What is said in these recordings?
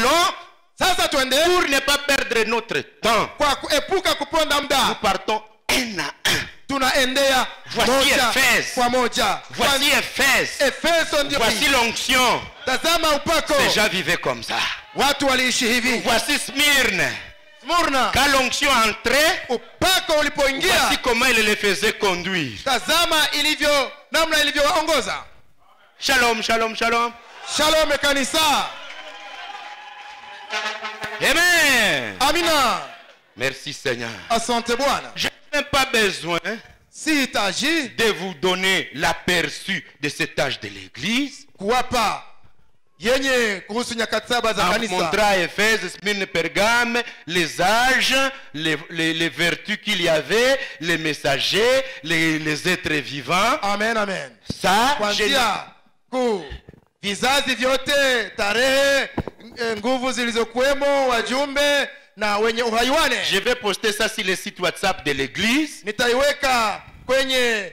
allons. Sasa twende. Pour ne pas perdre notre temps. Kwa kuepuka kuponda Nous muda. partons un à un. Tunaendea Voici moja Éphèse. kwa moja. Voici Éphèse. Efeso ndio. Voici l'onction. Tazama upako. Ces gens vivaient comme ça. Watu waliishi hivi. Voici Smyrne. Smyrna. Quand l'onction entrait, Upako ulipoingia. voici comment il les faisait conduire. Tazama ilivyo namna ilivyowaongoza. Shalom, shalom, shalom. Shalom kanisa. Amen. Amina. Merci Seigneur. Asante Bwana. Je n'ai même pas besoin Si itaji de vous donner l'aperçu de cet âge de l'église. kuwapa yenye kuhusu nyakati saba za En kanisa. montrant à Éphèse, Smyrne, Pergame, les âges, les vertus qu'il y avait, les messagers, les êtres vivants. Amen, amen. Ça, Kuanzia ku vizazi vyote, tarehe, nguvu zilizokuwemo, wajumbe na wenye uhai wane. je vais poster ça sur le site WhatsApp de l'église. Nitaiweka kwenye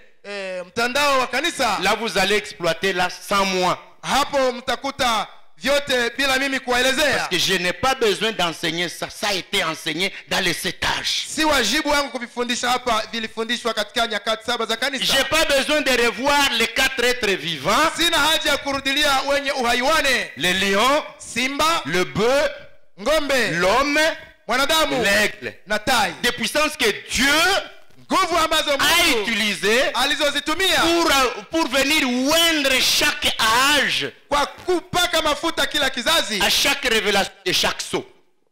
mtandao wa kanisa. Là, vous allez exploiter là sans moi. Hapo mtakuta vyote bila mimi kuwaelezea. Parce que je n'ai pas besoin d'enseigner ça. Ça a été enseigné dans les 7 âges. Si wajibu wangu kuvifundisha hapa, vilifundishwa katika nyakati saba za kanisa. J'ai pas besoin de revoir les 4 êtres vivants. Sina haja ya kurudilia wenye uhai wane. Le lion, Simba, le bœuf, ngombe, l'homme, mwanadamu l'aigle. na tai. Des puissances que Dieu Nguvu ambazo a Mungu utilisées alizozitumia pour venir oindre chaque âge, kwa kupaka mafuta kila kizazi, à chaque révélation de chaque sceau.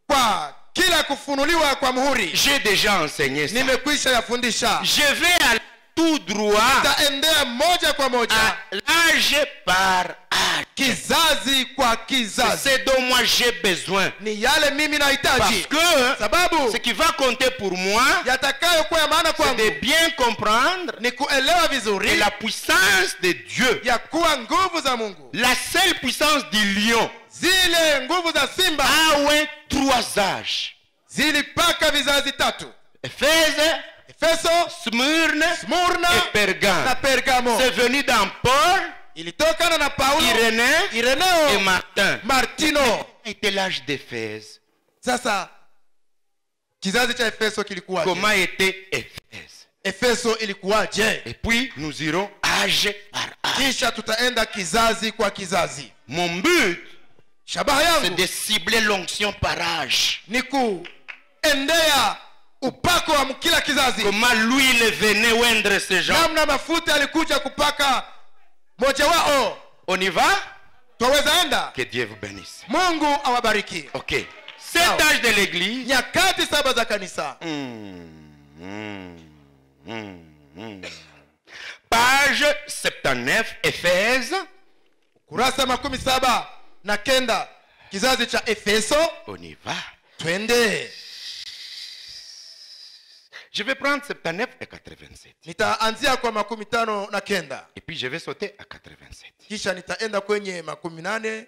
kwa kila kufunuliwa kwa muhuri. J'ai déjà enseigné ça. Nimekwisha yafundisha. Je vais aller tout droit Taendea moja kwa moja, à l'âge par âge. kizazi kwa kizazi. C'est dont moi j'ai besoin. Ni yale mimi Parce nahitaji, que sababu ce qui va compter pour moi, yatakayokuwa ya maana c'est de kwangu bien comprendre ni kuelewa que vizuri la puissance de Dieu, ya kuwa nguvu za Mungu, la seule puissance du lion, zile nguvu za simba a oint 3 âges. zilipaka vizazi tatu: Éphèse, Efeso, Smyrne Smurna et Pergame. na Pergamo. C'est venu dans Paul, Ilitokana na Paulo, Irénée et Ireneo, Martin. Martino. Était l'âge d'Éphèse. Sasa kizazi cha Efeso kilikuwaje? Comment était Éphèse? Efeso ilikuwaje? Et puis nous irons âge par âge. Kisha tutaenda kizazi kwa kizazi. Mon but, Shabaha c'est yangu de cibler l'onction par âge. ni kuendea upako wa kila kizazi. Comment l'huile venait oindre ces gens. Namna mafuta alikuja kupaka moja wao. On y va? Twaweza enda? Que Dieu vous bénisse. Mungu awabariki. Ok. Cet âge de l'église. Nyakati saba za kanisa. Page 79, Éphèse. Kurasa 79 kizazi cha Efeso. On y va. Twende. Je vais prendre 79 et 87. Nitaanzia kwa 59. Et puis je vais sauter à 87. Kisha nitaenda kwenye 87.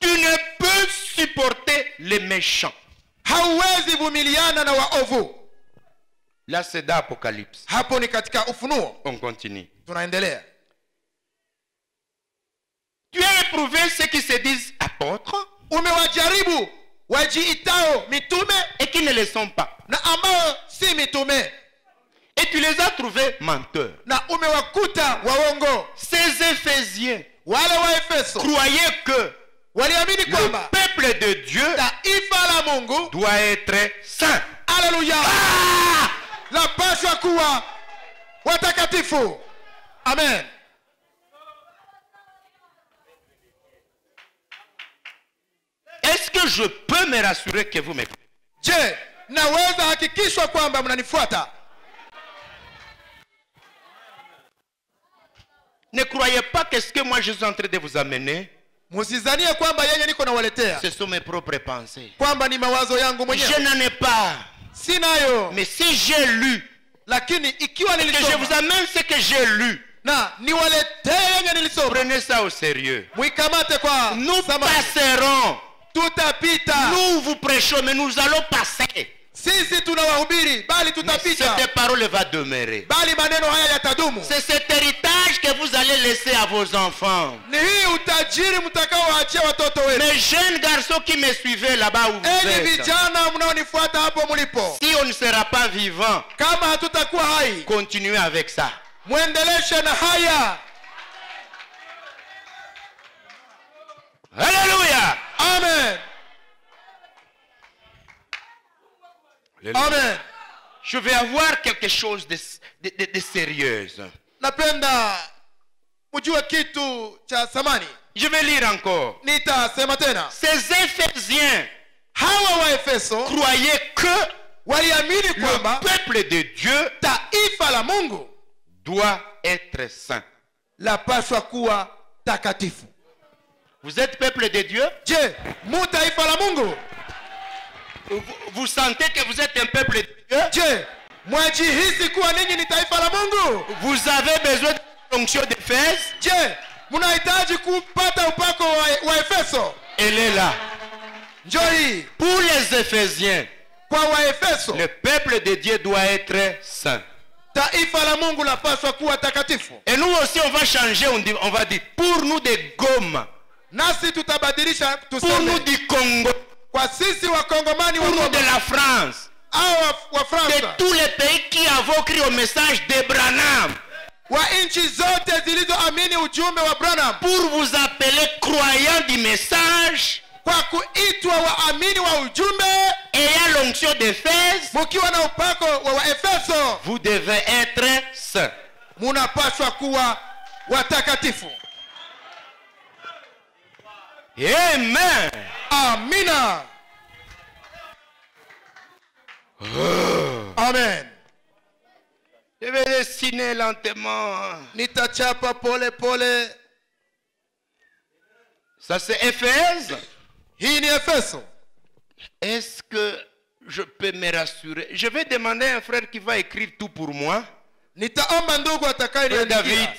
Tu ne peux supporter les méchants. Hauwezi vumiliana na waovu. Là c'est d'Apocalypse. Hapo ni katika Ufunuo. On continue. Tunaendelea. Tu as éprouvé ceux qui se disent apôtres Umewajaribu wajiitao mitume et qui ne le sont pas. na ambao si mitume, Et tu les as trouvés menteurs. na umewakuta waongo. Ces Éphésiens Wale wa Efeso croyaient que waliamini le kwamba peuple de Dieu taifa la Mungu, doit être saint. haleluya, lapaswa kuwa watakatifu. Amen. Est-ce que je peux me rassurer que vous m'écoutez? Je, naweza hakikishwa kwamba mnanifuata? Ne croyez pas que ce que moi je suis en train de vous amener, Musizanie kwamba yeye niko nawaletea ce sont mes propres pensées. kwamba ni mawazo yangu Je mwenyewe. n'en ai pas. Sinayo. Mais si j'ai lu, Lakini ikiwa que je vous nilisoma amène ce que j'ai lu, na niwaletee yenye nilisoma, prenez ça au sérieux. mwikamate kwa Nous samani. passerons. Tutapita. Nous vous prêchons, mais nous allons passer. sisi tunawahubiri bali Mais tutapita, cette parole va demeurer. bali maneno haya yatadumu. C'est cet héritage que vous allez laisser à vos enfants. Ni hii utajiri mtakaowaachia watoto wenu. Mes jeunes garçons qui me suivaient là-bas où vous Enyi êtes, vijana mnaonifuata hapo mlipo, si on ne sera pas vivant, kama hatutakuwa hai, continuez avec ça. muendeleshe na haya. Alléluia. Amen. Amen. Je vais avoir quelque chose de sérieuse. Napenda mjue kitu cha thamani. Je vais lire encore. Nitasema tena. Ces Éphésiens Hawa wa Efeso croyaient que waliamini le kwamba peuple de Dieu taifa la Mungu doit être saint. lapaswa kuwa takatifu. Vous êtes peuple de Dieu? Je, mu taifa la Mungu? Vous sentez que vous êtes un peuple de Dieu? Je, mwajihisi kuwa ninyi ni taifa la Mungu? Vous avez besoin de l'onction d'Éphèse? Je, mnahitaji kupata upako wa Efeso? Elle est là. Njoi, Pour les Éphésiens, kwa wa Efeso, le peuple de Dieu doit être saint. taifa la Mungu lapaswa kuwa takatifu. Et nous aussi, on va changer, on va dire, pour nous des Goma, Nasi tutabadilisha pour nous tuseme du Congo, kwa sisi wakongomani pour nous wa de la France, au wa de Fransa, tous les pays qui avons cru au message de Branham, wa nchi zote zilizoamini ujumbe wa Branham, pour vous appeler croyants du message, kwa kuitwa waamini wa ujumbe, ayant l'onction d'Éphèse, mukiwa na upako wa Efeso, vous devez être saints. munapaswa kuwa watakatifu. Amen. Amina. Amen. Je vais dessiner lentement. Nitachapa pole pole. Ça c'est Éphèse. Hii ni Efeso. Est-ce que je peux me rassurer? Je vais demander à un frère qui va écrire tout pour moi. Nitaomba ndugu Frère atakayeniandikia. David,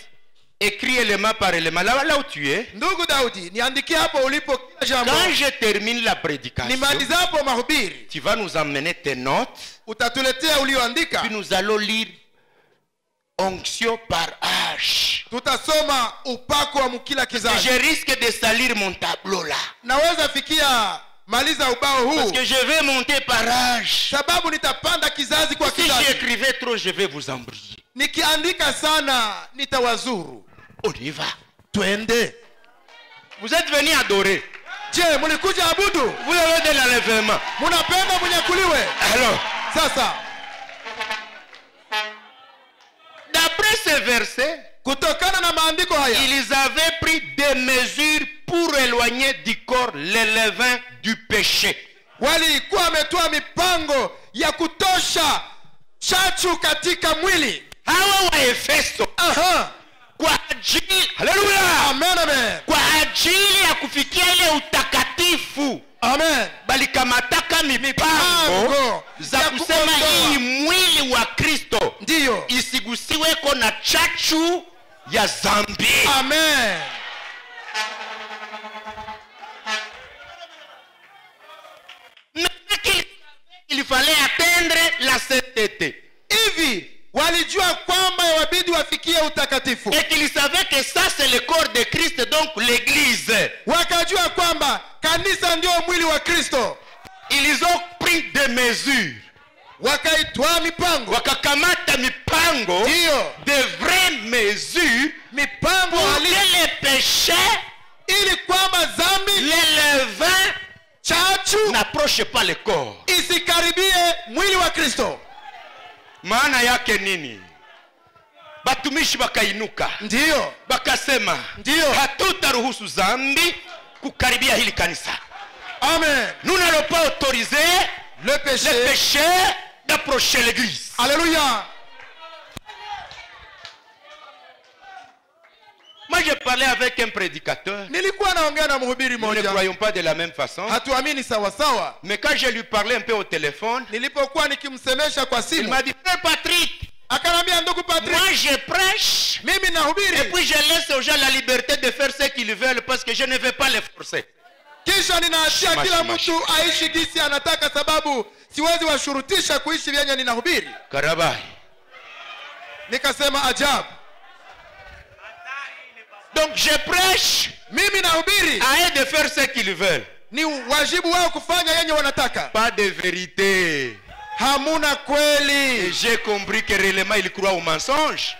écris élément par élément. Là où tu es. Ndugu Daudi, niandikie hapo ulipo kila jambo. Quand je termine la prédication, Nimalizapo mahubiri, tu vas nous emmener tes notes. utatuletea ulioandika. Puis nous allons lire onction par âge. Tutasoma upako wa mkila kizazi. Je risque de salir mon tableau là. Naweza fikia maliza ubao Parce huu, que je vais monter par âge. sababu nitapanda kizazi kwa Si kizazi. j'écrivais trop, je vais vous embrouiller. Nikiandika sana nitawazuru. On y va. Twende. Vous êtes venus adorer. Je, mulikuja abudu? Vous avez de l'enlèvement. Munapenda munyakuliwe? Alors, Sasa, d'après ce verset, kutokana na maandiko haya, ils avaient pris des mesures pour éloigner du corps les levains du péché. walikuwa wametoa mipango ya kutosha chachu katika mwili. Hawa wa Efeso, Aha. kwa ajili, haleluya, Amen, amen. kwa ajili ya kufikia ile utakatifu, Amen. balikamataka mipango za ya kusema kuondoa. hii mwili wa Kristo Ndiyo. isigusiweko na chachu ya zambi. Amen. Il fallait atteindre la sainteté. Hivi walijua kwamba wabidi wafikie utakatifu. Et qu'ils savaient que ça c'est le corps de Christ, donc l'église. Wakajua kwamba kanisa ndio mwili wa Kristo. Ils ont pris des mesures. Wakaitwa mipango. Wakakamata mipango, Ndiyo. de vraies mesures, Mipango pour que halisi les péchés, ili kwamba zambi les levains, chachu n'approchent pas le corps. isikaribie mwili wa Kristo. Maana yake nini? Batumishi bakainuka, Ndiyo. bakasema, Ndiyo. hatutaruhusu zambi kukaribia hili kanisa. Amen. Nous n'allons pas autoriser Le les péché. péchés d'approcher l'église. Alléluia. Moi je parlais avec un prédicateur. Nilikuwa naongea na mhubiri Nous ne mmoja. croyons pas de la même façon. Hatuamini sawa sawa. Mais quand je lui parlais un peu au téléphone, Nilipokuwa nikimsemesha kwa il simu, m'a dit, Frère Patrick, akanambia ndugu Patrick, moi je prêche mimi et nahubiri puis je laisse aux gens la liberté de faire ce qu'ils veulent parce que je ne vais pas les forcer. kisha ninaachia kila mtu aishi gisi anataka, sababu siwezi washurutisha kuishi vyenye ninahubiri. Karabai. Nikasema ajabu. Donc je prêche, Mimi nahubiri, à eux de faire ce qu'ils veulent. ni wajibu wao kufanya yenye wanataka. Pas de vérité. Hamuna Et kweli. j'ai compris que réellement il croit au mensonge.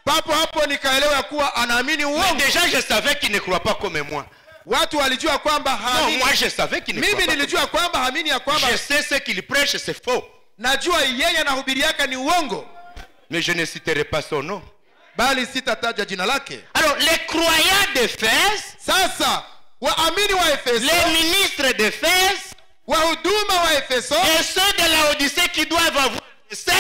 Papo hapo nikaelewa kuwa anaamini Mais uongo. déjà je savais qu'il ne croit pas comme moi. Watu walijua kwamba Non, haamini. moi je savais qu'il ne croit Mimi pas. nilijua kwamba haamini ya kwamba, Je sais ce qu'il prêche, c'est faux. najua yeye anahubiri yake ni uongo, Mais je ne citerai pas son nom. bali sitataja jina lake. Alors, les croyants d'Éphèse, Sasa waamini wa Efeso, les ministres d'Éphèse, wahuduma wa Efeso et ceux de la Odyssée qui doivent avoir 7,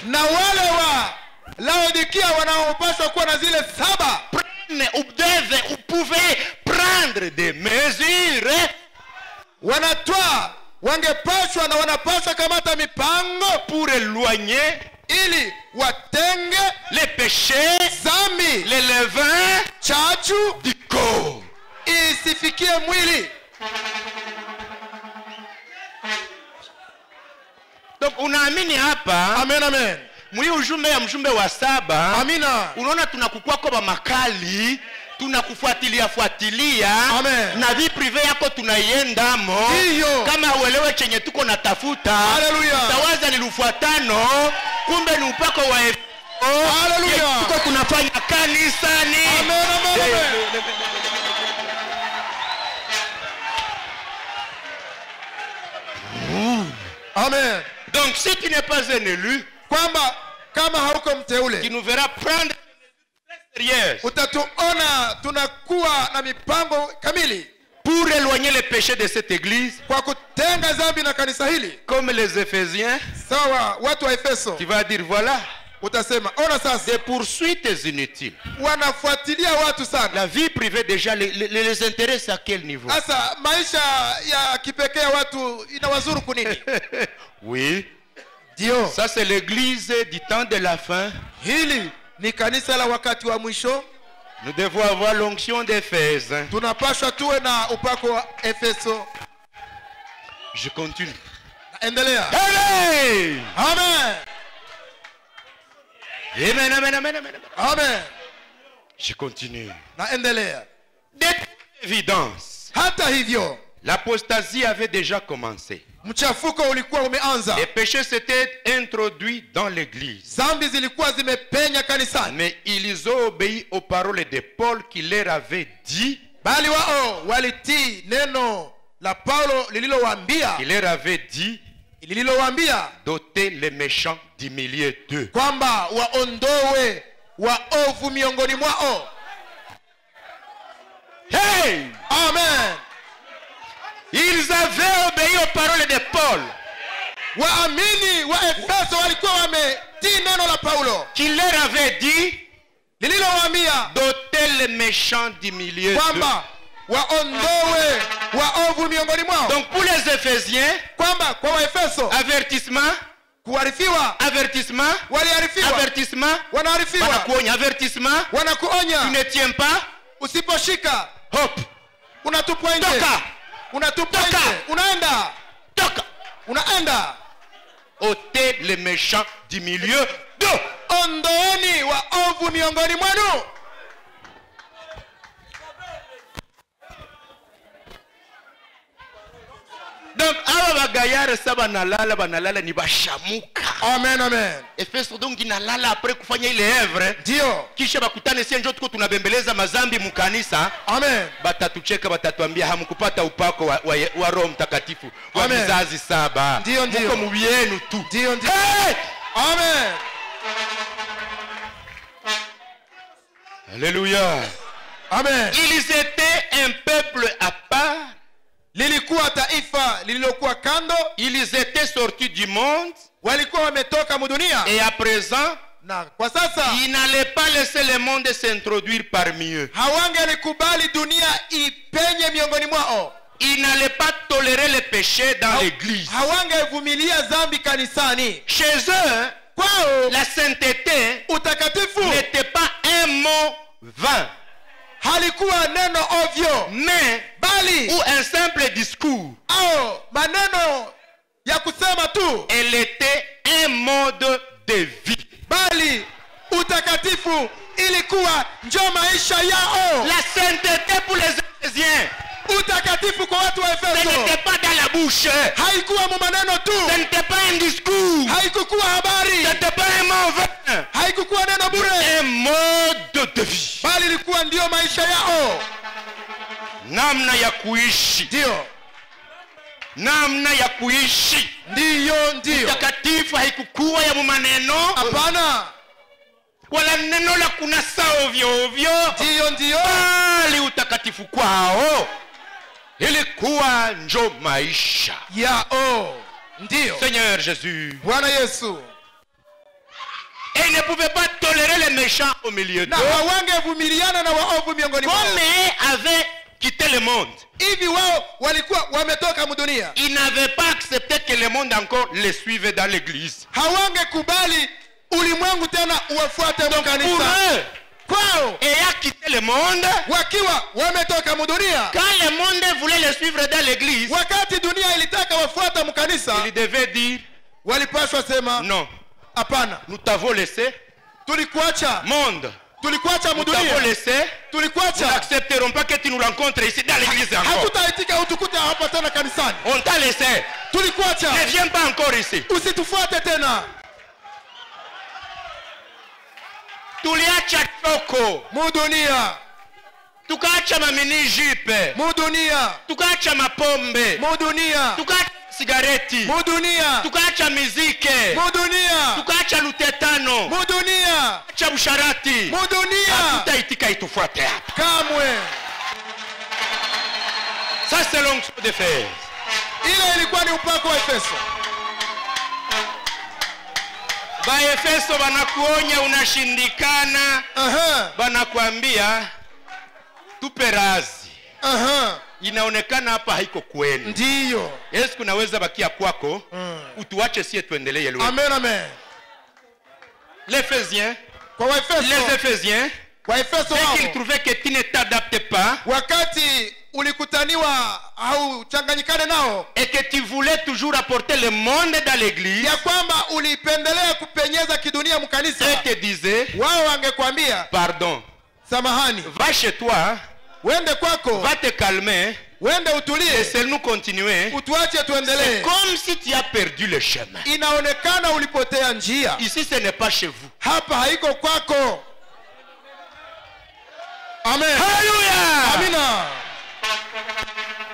na wale wa Laodikia wanaopaswa kuwa na zile 7 prennent ou devaient ou pouvaient prendre des mesures wanatwaa, wangepaswa na wanapaswa kamata mipango pour éloigner ili watenge les péchés, dhambi, les levains chachu du corps. isifikie mwili. Donc unaamini hapa Amen, amen. mwi ujumbe ya mjumbe wa 7, Amina. unaona tunakukuwa kwa makali, tunakufuatilia Amen. na vie prive yako tunaiendamo. Ndiyo. Kama uelewe chenye tuko natafuta, Hallelujah. tawaza ni lufuatano, kumbe ni upako wa Hallelujah. tuko tunafanya kanisani. Amen, amen, amen. Amen. Donc si tu n'es pas un élu, Kwamba kama hauko tu mteule, nous verras prendre sérieux utatuona tunakuwa na mipango kamili pour éloigner les péchés de cette église, kwa kutenga dhambi na kanisa hili. comme les Éphésiens. Sawa, watu wa Efeso, Tu vas dire voilà, utasema ona sasa des poursuites inutiles. wanafuatilia watu sana. La vie privée déjà les intéresse à quel niveau? Sasa maisha ya kipekee watu inawazuru kunini? Oui, Ndio. ça c'est l'église du temps de la fin. Hili ni kanisa la wakati wa mwisho. Nous devons avoir l'onction d'Éphèse. Tunapaswa tuwe na upako wa Efeso. Je continue. Endelea. Allez! Amen. Amen, amen, amen, amen. Amen. Je continue. Naendelea. De toute évidence, Hata hivyo, l'apostasie avait déjà commencé. mchafuko ulikuwa umeanza. Les péchés s'étaient introduits dans l'église. Zambi zilikuwa zimepenya kanisani. Mais ils ont obéi aux paroles de Paul qui leur avait dit, Bali wao walitii neno la Paulo lililowaambia, d'ôter les méchants du milieu d'eux. kwamba waondoe waovu miongoni mwao. Hey! Amen. Ils avaient obéi aux paroles de Paul Waamini wa Efeso walikuwa wametii neno la Paulo qui leur avait dit lililowaambia d'ôter les méchants du milieu d'eux. kwamba waondoe waovu miongoni mwao. Donc pour les Éphésiens, Kwamba kwa Waefeso avertissement, kuarifiwa, avertissement, waliarifiwa, avertissement, wanaarifiwa, wanakuonya, avertissement, tu wanakuonya, ne tiens pas, usiposhika hop, unatupwa nje, Toka. unatupwa Toka. nje, unaenda, toc, unaenda. ôter les méchants du milieu d'eux. Ondoeni waovu miongoni mwenu. Donc aba bagayare sa banalala ni bashamuka. Amen, amen. Efeso donc inalala après kufanya ile œuvre, Ndio. kisha bakutane sie njoo tuko tunabembeleza mazambi mkanisa, Amen. batatucheka, batatuambia hamkupata upako wa Roho Mtakatifu wa Amen. vizazi 7. Ndio, ndio. Mko mubienu tu. Ndio, ndio. Hey! Amen. Alléluia. Amen. Ils étaient un peuple à part. Lilikuwa taifa lililokuwa kando, Ils étaient sortis du monde. walikuwa wametoka mudunia, Et à présent, na kwa sasa ils n'allaient pas laisser le monde s'introduire parmi eux. hawangelikubali dunia ipenye miongoni mwao. Ils n'allaient pas tolérer les péchés dans l'église. Hawangevumilia dhambi kanisani. Chez eux, Kwao la sainteté utakatifu n'était pas un mot vain, halikuwa neno ovyo, mais bali ou un simple discours. au maneno ya kusema tu, Elle était un mode de vie. bali utakatifu ilikuwa ndio maisha yao. La sainteté pour les Éphésiens, Utakatifu kwa watu wa ce Efeso n'était pas dans la bouche, haikuwa mu maneno tu, ce n'était pas un discours, haikukuwa ce habari, n'était pas un mot vain, haikukuwa neno bure, un mode de vie. bali ilikuwa ndio maisha yao. Namna ya kuishi, Ndio, namna ya kuishi. ndio. Utakatifu haikukuwa ya maneno Hapana, wala neno la kunasa ovyo ovyo, ndio. bali utakatifu kwao ilikuwa njo maisha. Yao. Ndio. Seigneur Jésus, Bwana Yesu. et ils ne pouvaient pas tolérer les méchants au milieu Na d'eux, hawangevumiliana na waovu miongoni mwao. comme ils avaient quitté le monde. Hivi wao walikuwa wametoka mdunia, Ils n'avaient pas accepté que le monde encore les suivait dans l'église. hawangekubali ulimwengu tena uwafuate Pour kanisa. eux, Kwao ayant quitté le monde, wakiwa wametoka mdunia, quand le monde voulait les suivre dans l'église, wakati dunia ilitaka wafuata mkanisa, ils devaient dire walipaswa sema non, hapana, nous t'avons laissé, tulikuacha monde, tulikuacha nous t'avons mdunia, laissé, nous tulikuacha, n'accepterons pas que tu nous rencontres ici dans l'église encore. hatutaitika utukute hapa tena kanisani. On t'a laissé, Tulikuacha, ne viens pas encore ici. usitufuate tena. Tuliacha choko, Mudunia, tukaacha mamini jipe, mudunia, tukaacha mapombe, mudunia, tukaacha sigareti, mudunia, tukaacha mizike, mudunia, tukaacha lutetano, mudunia, tukaacha usharati. mudunia. Hatutaitika itufuate hapa. Kamwe. Ça c'est l'onction d'Éphèse. Ile ilikuwa ni upako wa Efeso. Baefeso banakuonya unashindikana, Aha, banakuambia tupe razi. aha, Inaonekana hapa haiko kwenu. ndio. Yesu kunaweza bakia kwako, utuache sie tuendelee leo. Amen. L'Éphésiens, Kwa Waefeso, les Éphésiens, Waefeso dès wao, qu'ils trouvaient que tu ne t'adaptais pas wakati ulikutaniwa au changanyikane nao, et que tu voulais toujours apporter le monde dans l'église, ya kwamba ulipendelea kupenyeza kidunia et mkanisa, te disaient, wao wangekwambia pardon, samahani, va chez toi, wende kwako, va te calmer, wende utulie, laisse-nous continuer. utuache C'est tuendelee. comme si tu as perdu le chemin. Inaonekana ulipotea njia. Ici, ce n'est pas chez vous. Hapa haiko kwako. Amen. Hallelujah! Amina.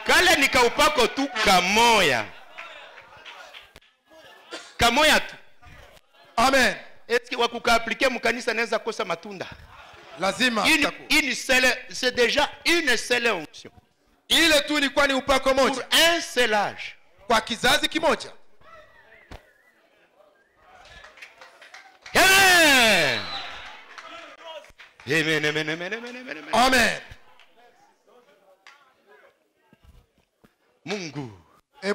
Kale nikaupako tu kamoya. Kamoya tu. Amen. Est-ce que wakuka-appliquer mkanisa naweza kosa matunda? Lazima itakuwa. C'est déjà une seule onction. Ile tu ilikuwa ni upako Pour moja un seul âge. kwa kizazi kimoja. Amen. Amen, amen, amen, amen, amen, amen. Amen. Mungu,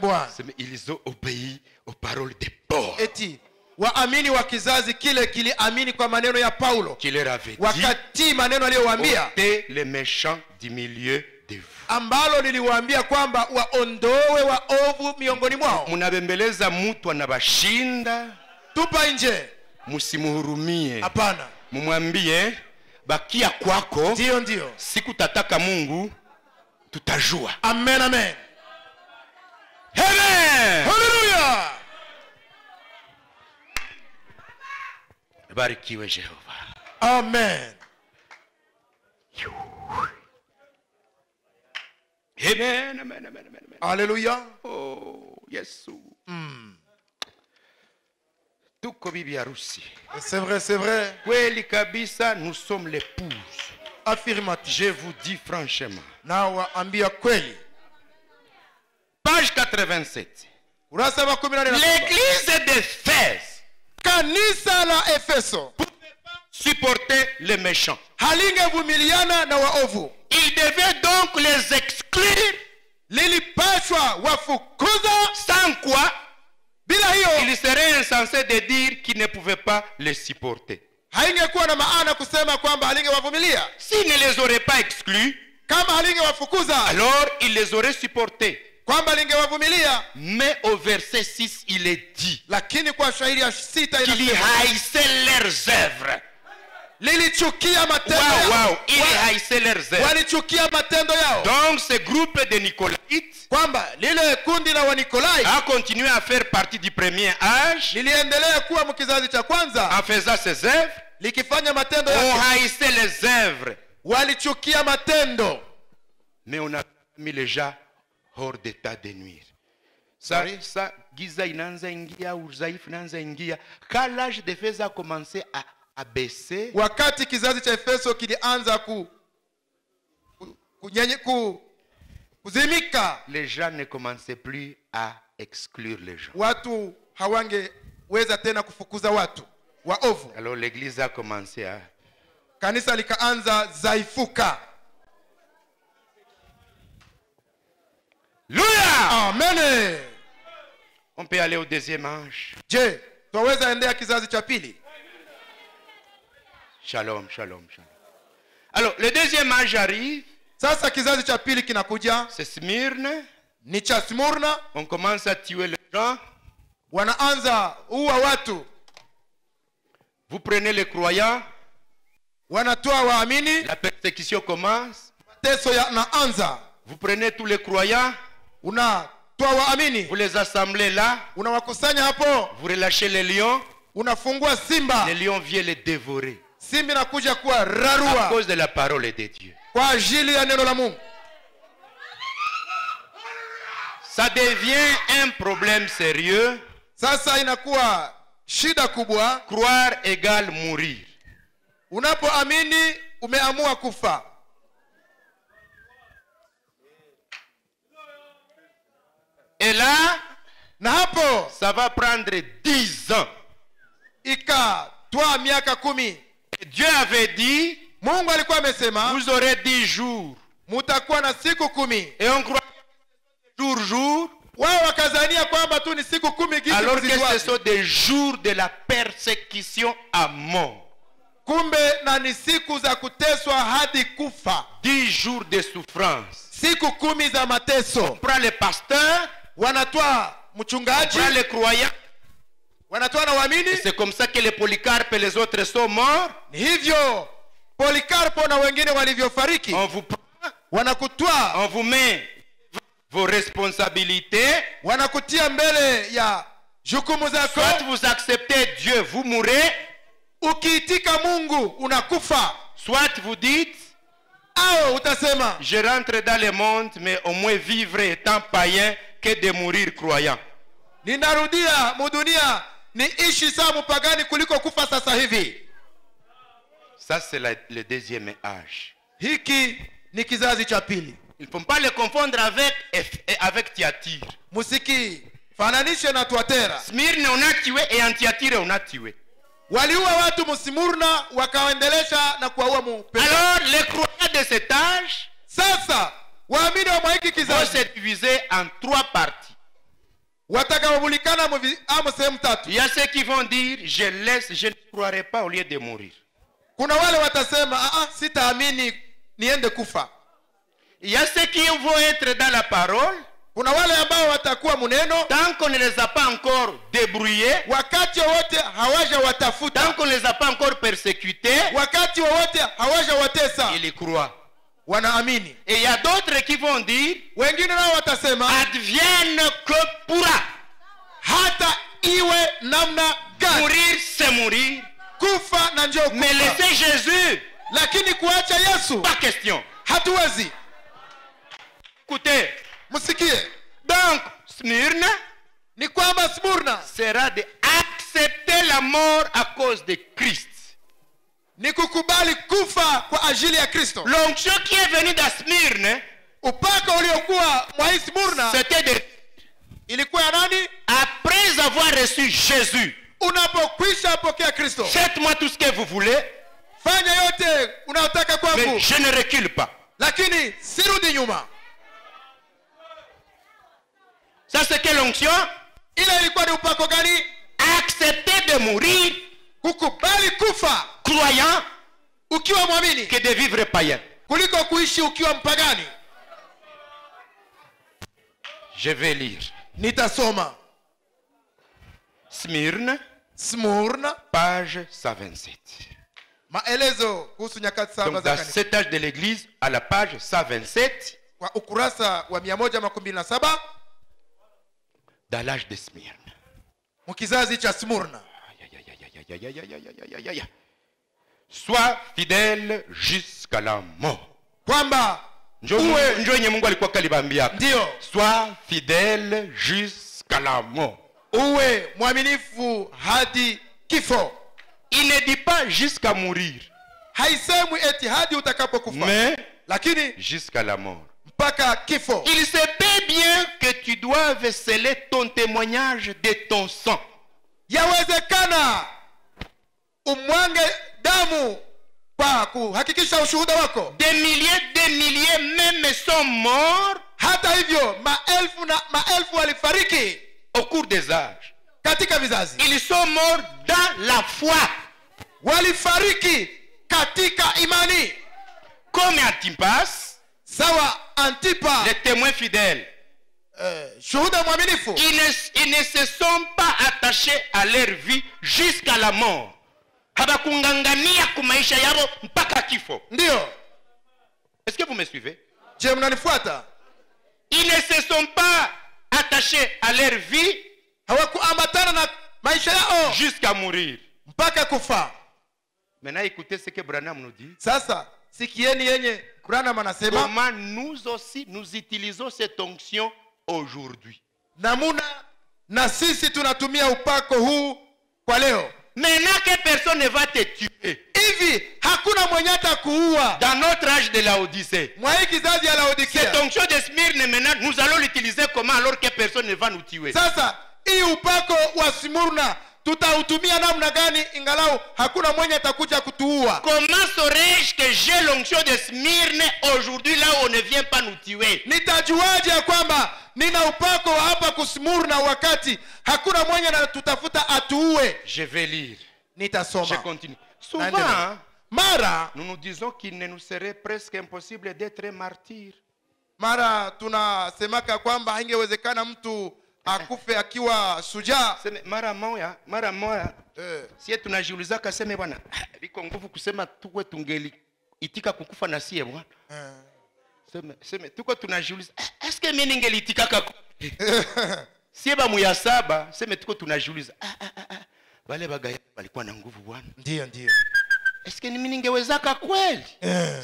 Bwana, ils ont obéi aux paroles de Paul. eti waamini wa kizazi kile kiliamini kwa maneno ya Paulo, Qui leur avait dit, wakati maneno aliyowaambia, ôtez les méchants du milieu de vous. ambalo liliwaambia kwamba waondoe waovu miongoni mwao. Munabembeleza mtu anabashinda, Tupa nje. musimuhurumie. Hapana. Mumwambie bakia kwako, Ndio. siku tataka Mungu tutajua. Amen, amen. Amen. Hallelujah. Barikiwe Jehova. Amen. Amen, amen, amen, amen, amen. Hallelujah. Oh, Yesu. Tuko bibi harusi. C'est vrai. Kweli kabisa, nous sommes l'épouse. Affirmatif. Je vous dis franchement. Na waambia kweli. Page 87. Urasa wa 14. L'église d'Éphèse Kanisa la Efeso supportait les méchants. halingevumiliana na waovu. Il devait donc les exclure, Lilipaswa wafukuza, sans quoi bila hiyo il serait insensé de dire qu'il ne pouvait pas les supporter. haingekuwa na maana kusema kwamba halingewavumilia. S'il ne les aurait pas exclus, kama halingewafukuza, alors il les aurait supportés. kwamba lingewavumilia. Mais au verset 6, il est dit Lakini kwa shairi ya 6 qu'il inasema haïssait leurs œuvres. lilichukia matendo Waouh, yao. waouh, il haïssait leurs œuvres. Walichukia matendo yao. Donc ce groupe de Nicolaïtes Kwamba lile kundi la Wanikolai a continué à faire partie du premier âge liliendelea kuwa mkizazi cha kwanza en faisant ses œuvres. likifanya matendo On yake. haïssait les œuvres. Walichukia matendo. Mais on a mis les gens hors d'état de nuire. Sorry? Ça, giza inanza ingia, udhaifu inanza ingia. Quand l'âge de Efeso a commencé à baisser, Wakati kizazi cha Efeso kilianza kuzimika, les gens ne commençaient plus à exclure les gens. watu hawangeweza tena kufukuza watu waovu. Alors l'église a commencé à... Kanisa likaanza zaifuka. Louia! Amen. On peut aller au deuxième âge. Je, twaweza endea kizazi cha pili? Shalom, shalom, shalom. Alors, le deuxième âge arrive. Sasa kizazi cha pili kinakuja, C'est Smyrne. ni cha Smurna. On commence à tuer les gens. Wanaanza uwa watu, Vous prenez les croyants. wanatoa waamini, La persécution commence. mateso yanaanza. Vous prenez tous les croyants. Unatoa waamini, Vous les assemblez là. unawakusanya hapo, Vous relâchez les lions. unafungua simba, Les lions viennent les dévorer. simba inakuja kuwa À rarua cause de la parole de Dieu. kwa ajili ya neno la Mungu. Ça devient un problème sérieux. Sasa inakuwa shida kubwa. Croire égale mourir. Unapoamini umeamua kufa. Et là, Na hapo ça va prendre 10 ans. ikatwaa miaka 10. Dieu avait dit, Mungu alikuwa amesema vous aurez 10 jours. mutakuwa na siku 10. Et on croit jour. Wao wakazania kwamba tu ni siku 10 gisi Alors que ce kuzifuata. sont des jours de la persécution à mort. Kumbe na ni siku za kuteswa hadi kufa. 10 jours de souffrance. Siku 10 za mateso. On prend le pasteur, Wanatoa on mchungaji, prend les croyants. wanatoa na waamini. C'est comme ça que les Polycarpes et les autres sont morts. Ni hivyo Polikarpo na wengine walivyofariki. On vous prend, Wanakutwaa, on vous met vos responsabilités. wanakutia mbele ya jukumu zako. Soit vous acceptez Dieu, vous mourrez. Ukiitika Mungu unakufa, Soit vous dites, au utasema je rentre dans le monde, mais au moins vivre étant païen que de mourir croyant. ninarudia mudunia niishi saa mpagani kuliko kufa sasa hivi. Ça, c'est le deuxième âge. Hiki ni kizazi cha pili. Il ne faut pas le confondre avec Thyatire. Musiki fananishe na Tuatera. Smyrne, on a tué, et en Thyatire, on a tué. Waliua watu Msimurna wakaendelesha na kuwaua Mupesa. Alors, les croyants de cet âge Sasa waamini wa mwa hiki vont kizazi se diviser en 3 parties. watakaobulikana mu sehemu tatu. Il y a ceux qui vont dire, je laisse, je ne croirai pas au lieu de mourir. Kuna wale watasema sitaamini niende kufa. Il y a ceux qui vont être dans la parole. Kuna wale ambao watakuwa muneno Tant qu'on ne les a pas encore débrouillés, wakati wowote hawaja tant watafuta, qu'on ne les a pas encore persécutés, wakati wowote hawaja watesa, ils y croient. wanaamini. Et il y a d'autres qui vont dire, Wengine nao watasema advienne que pourra. hata iwe namna gani, Mourir, c'est mourir. kufa na njoo Mais kufa. laisser Jésus, Lakini kuacha Yesu pas question. hatuwezi. Écoutez, Msikie, donc, Smyrne ni kwamba Smurna sera d'accepter la mort à cause de Christ. ni kukubali kufa kwa ajili ya Kristo. L'onction qui est venue dans Smyrne, Upako uliokuwa mwa hii Smurna c'était de... ilikuwa ya nani? Après avoir reçu Jésus, Unapokwisha pokea Kristo, faites-moi tout ce que vous voulez, fanya yote unayotaka mais kwangu, je ne recule pas. lakini sirudi nyuma. Ça, c'est quelle onction? Ile ilikuwa ni upako gani? Accepter de mourir, Kukubali kufa croyant, ukiwa mwamini que de vivre païen. kuliko kuishi ukiwa mpagani. Je vais lire. Nitasoma. Smyrne, Smyrna, page 127. maelezo kuhusu nyakati saba Donc za dans kanisa. cet âge de l'église, à la page 127, Kwa ukurasa wa 127 dans l'âge de Smyrne. mkizazi cha Smyrna. Sois fidèle jusqu'à la mort. Kwamba Njoo yenye Mungu alikuwa kalibambia. ndio Sois fidèle jusqu'à la mort. uwe mwaminifu hadi kifo. Il ne dit pas jusqu'à mourir, Haisemwi eti hadi utakapokufa, mais lakini jusqu'à la mort. mpaka kifo. Il sait bien que tu dois sceller ton témoignage de ton sang. Yawezekana umwange damu kwa kuhakikisha ushuhuda wako. Des milliers même sont morts Hata hivyo maelfu walifariki au cours des âges. katika vizazi. Ils sont morts dans la foi. Walifariki katika imani. Comme Antipas, Sawa Antipa, les témoins fidèles. shuhuda mwaminifu. Ils ne se sont pas attachés à leur vie jusqu'à la mort. Habakungangania kumaisha yao mpaka kifo. Ndio. Est-ce que vous me suivez? Je, mnanifuata? Ils ne se sont pas attachés à leur vie Hawakuambatana na maisha yao jusqu'à mourir. mpaka kufa. Maintenant écoutez ce que Branham nous dit. Sasa sikieni yenye Branham anasema, Comment nous aussi nous utilisons cette onction aujourd'hui. namuna na sisi tunatumia upako huu kwa leo. Maintenant que personne ne va te tuer. Hivi hakuna mwenye atakuua. Dans notre âge de la Odyssée. Mwa hii kizazi ya Cette Laodikia. onction de Smyrne maintenant nous allons l'utiliser comment alors que personne ne va nous tuer. Sasa hii upako wa Smyrna tutautumia namna gani ingalau hakuna mwenye atakuja kutuua? Comment saurais-je que j'ai l'onction de Smyrne aujourd'hui là où on ne vient pas nous tuer? Nitajuaje ya kwamba nina upako wa hapa kusimurna wakati hakuna mwenye anatutafuta atuue? Je vais lire. Je Nitasoma. continue. Souvent, Mara nous nous disons qu'il ne nous serait presque impossible d'être martyr. mara tunasemaka kwamba haingewezekana mtu akufe akiwa shujaa. Mara moya sie tunajiuliza kaseme bwana biko nguvu kusema tuwe tungeli itika kukufa na sie bwana. Seme tuko tunajiuliza est-ce que mimi ningelitika kako? Sie ba muya saba seme tuko tunajiuliza wale bagaya walikuwa na nguvu bwana. Ndio. Est-ce que mimi ningewezaka kweli?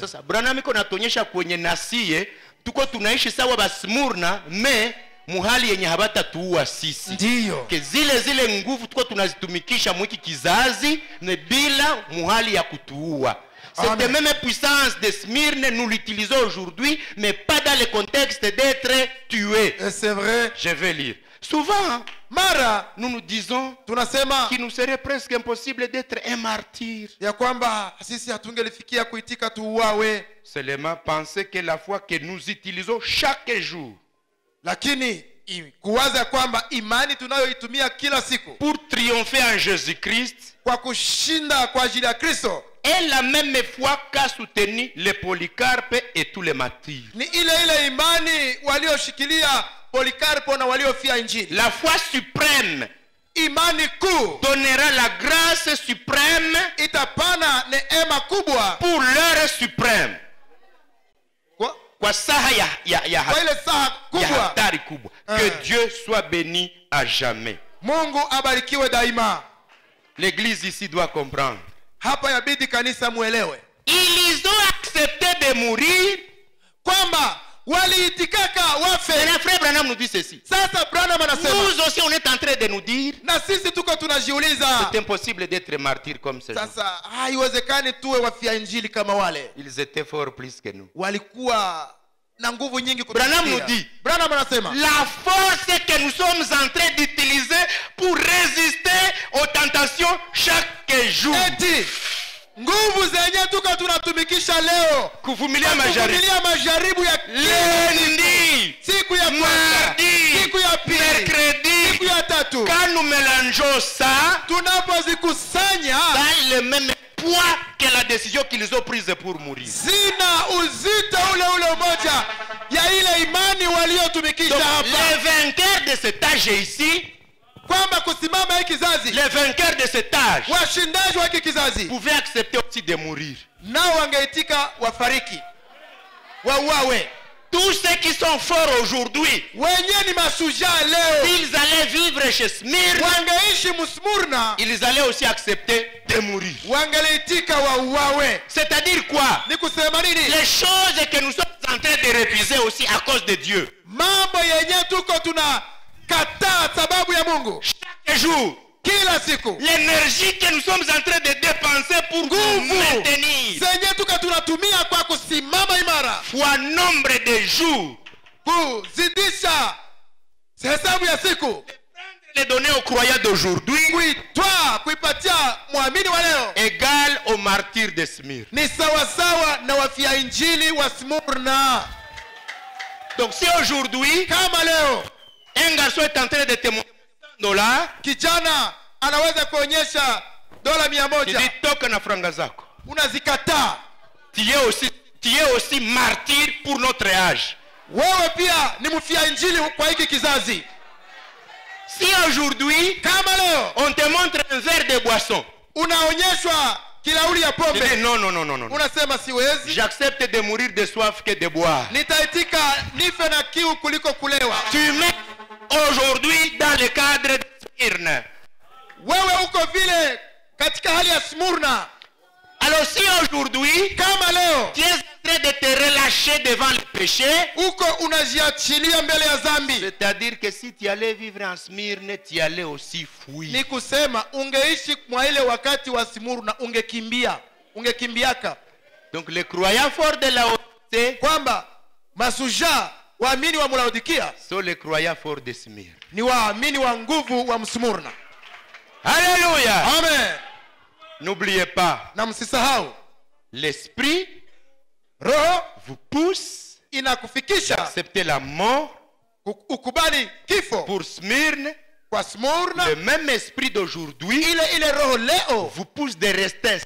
Sasa Branham iko natonyesha kwenye nasie tuko tunaishi sawa basmurna me muhali yenye habata tuua sisi. Ndio. Ke zile nguvu tuko tunazitumikisha mwiki kizazi ne bila muhali ya kutuua. Cette même puissance de Smyrne nous l'utilisons aujourd'hui mais pas dans le contexte d'être tué. C'est vrai. Je vais lire. Souvent Mara nous nous disons tunasema qu'il nous serait presque impossible d'être un martyr. ya kwamba sisi hatungelifikia kuitika tuuawe, Seulement penser que la foi que nous utilisons chaque jour lakini kuwaza kwamba imani tunayoitumia kila siku pour triompher en Jésus-Christ kwa kushinda kwa ajili ya Kristo est la même foi qu'a soutenu les Polycarpe et tous les martyrs. ni ile imani walioshikilia Polikarpo na waliofia Injili. La foi suprême Imani kuu donnera la grâce suprême itapana neema kubwa pour l'heure suprême. Kwa saha ya kwa ile saa kubwa. hatari kubwa. Que Dieu soit béni à jamais. Mungu abarikiwe daima. L'église ici doit comprendre. Hapa yabidi kanisa muelewe. Ils ont accepté de mourir. Kwamba waliitikaka wafe. Et frère Branham nous dit ceci. Sasa Branham anasema. Nous aussi on est en train de nous dire. Na sisi tuko tunajiuliza. C'est impossible d'être martyr comme ces gens. Sasa haiwezekani tuwe wafia Injili kama wale. Ils étaient fort plus que nous. Walikuwa na nguvu nyingi Branham nous dit. Branham anasema. La force que nous sommes en train d'utiliser pour résister aux tentations chaque jour. Eti nguvu zenye tuko tunatumikisha leo Kuvumilia majaribu ya lundi, siku ya kwanza, siku ya pili, mercredi, siku ya tatu. Quand nous mélangeons ça Tunapozikusanya dans le même poids que la décision qu'ils ont prise pour mourir. Zina uzito ule umoja ya ile imani waliotumikisha hapa. Les vainqueurs de cet âge ici, kwamba kusimama hiki kizazi, les vainqueurs de cet âge, washindaji wa hiki kizazi pouvaient accepter aussi de mourir. Nao wangeitika wafariki, wauawe. Tous ceux qui sont forts aujourd'hui, wenye ni mashujaa leo, s'ils allaient vivre chez Smyrne, wangeishi Smyrna, ils allaient aussi accepter de mourir. Wangeitika wauawe. C'est-à-dire quoi? Ni kusema nini? Les choses que nous sommes en train de refuser aussi à cause de Dieu. Mambo yenye tuko tunakataa sababu ya Mungu. Chaque jour, kila siku, l'énergie que nous sommes en train de dépenser pour nous maintenir, zenye tuko tunatumia kwa kusimama imara, fois nombre de jours, kuzidisha hesabu ya siku, les donner aux croyants d'aujourd'hui, kuipatia muamini wa leo, égal aux martyrs de Smyrne. Ni sawasawa na wafia injili wa Smyrna. Donc si aujourd'hui, kama leo, un garçon est en train de témoigner $100, kijana anaweza kuonyesha $100, tu dis toka na franga zako, unazikataa. tu es aussi martyr pour notre âge. Wewe pia ni mfia injili kwa hiki kizazi. Si aujourd'hui, kama leo, on te montre un verre de boisson, unaonyeshwa kilauli ya pombe, tu dis non, unasema siwezi, j'accepte de mourir de soif que de boire. Nitaitika nife na kiu kuliko kulewa. Tu mets aujourd'hui dans le cadre de Smyrne. Wewe uko vile katika hali ya Smyrna. Alors si aujourd'hui, kama leo, tu es en train de te relâcher devant le péché, uko unajiachilia mbele ya dhambi, c'est-à-dire que si tu allais vivre en Smyrne, tu allais aussi fuir. Ni kusema ungeishi mwa ile wakati wa Smyrna, ungekimbiaka. Donc les croyants forts de Laodicée, kwamba masuja waamini wa Laodikia sont les croyants forts de Smyrne. Ni waamini wa nguvu wa Smyrna. Alléluia. Amen. N'oubliez pas, na msisahau, l'esprit roho vous pousse inakufikisha accepter la mort, ukubali kifo. Pour Smyrne, kwa Smyrna, le même esprit d'aujourd'hui ile roho leo vous pousse de rester,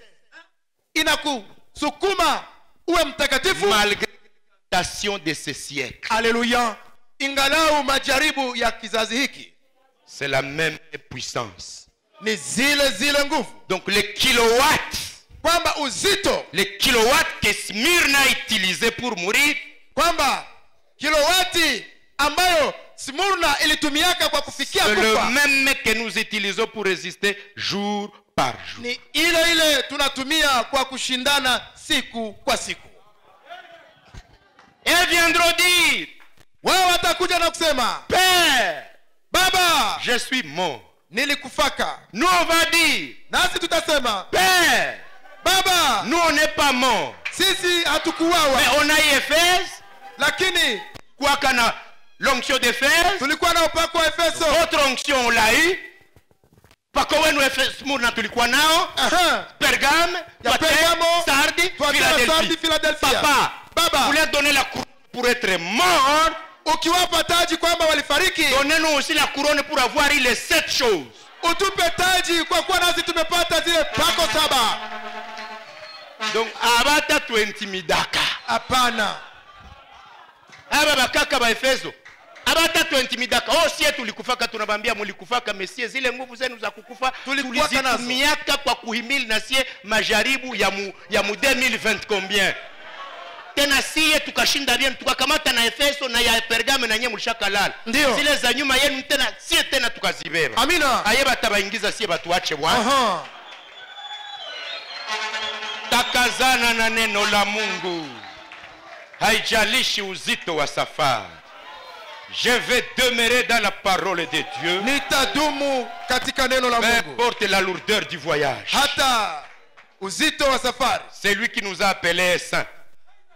inakusukuma uwe mtakatifu malgré la tentation de ce siècle. Alléluia. Ingalau majaribu ya kizazi hiki, c'est la même puissance. Ni zile nguvu. Donc les kilowatts, kwamba uzito, les kilowatts que Smyrne a utilisé pour mourir, kwamba kilowati ambayo Smyrna ilitumiaka kwa kufikia kufa, c'est le même que nous utilisons pour résister jour par jour. Ni ile tunatumia kwa kushindana siku kwa siku. Et viendront dire, wao watakuja na kusema, Père, Baba, je suis mort. Nilikufaka. Nous on va dire, nasi tutasema, Père, Baba, nous on n'est pas mort. Sisi hatukuwawa. Mais on a eu Éphèse, lakini kwa kana l'onction d'Éphèse, tulikuwa na upako wa Efeso. Votre onction on l'a eu. Pako wenu Smyrna tulikuwa nao. Pergame, Pergamo, Sardi, Philadelphia. Papa, Baba, vous leur donnez la couronne pour être mort. Ukiwapa taji kwamba walifariki, donnez-nous aussi la couronne pour avoir eu les 7 choses. Utupe taji kwa kuwa nasi tumepata zile pako 7. Donc abata tuintimidaka. Hapana. Aba bakaka ba Efeso. Abata tuintimidaka. Oh sie tulikufaka, tunabambia mulikufaka, mesie zile nguvu zenu za kukufa tulizitumiaka kwa kuhimili na sie majaribu ya mu 2020 combien. Tena siye tukashinda bien, tukakamata na Efeso na ya Pergame na nye mulishaka lala. Zile za nyuma yenu tena siye tena tukazibeba. Amina. Ayeba tabaingiza siye batuache bwana. Takazana na neno la Mungu. Haijalishi uzito wa safari. Je vais demeurer dans la parole de Dieu. Nitadumu katika neno la Mungu. Peu importe la lourdeur du voyage. Hata uzito wa safari. C'est lui qui nous a appelés saints.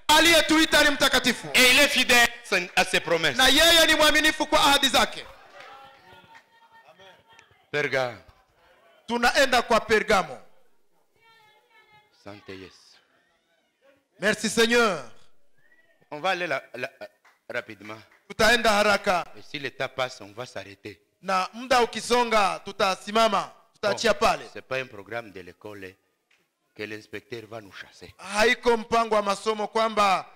Aliyetuita ni mtakatifu. Et il est fidèle à ses promesses. Na yeye ni mwaminifu kwa ahadi zake. Pergame. Tunaenda kwa Pergamo. Sante Yesu. Merci Seigneur. On va aller rapidement. Tutaenda haraka. Et si le temps passe, on va s'arrêter. Na muda ukisonga tutasimama, tutaachia pale. C'est pas un programme de l'école. que l'inspecteur va nous chasser. Haiko mpango wa masomo kwamba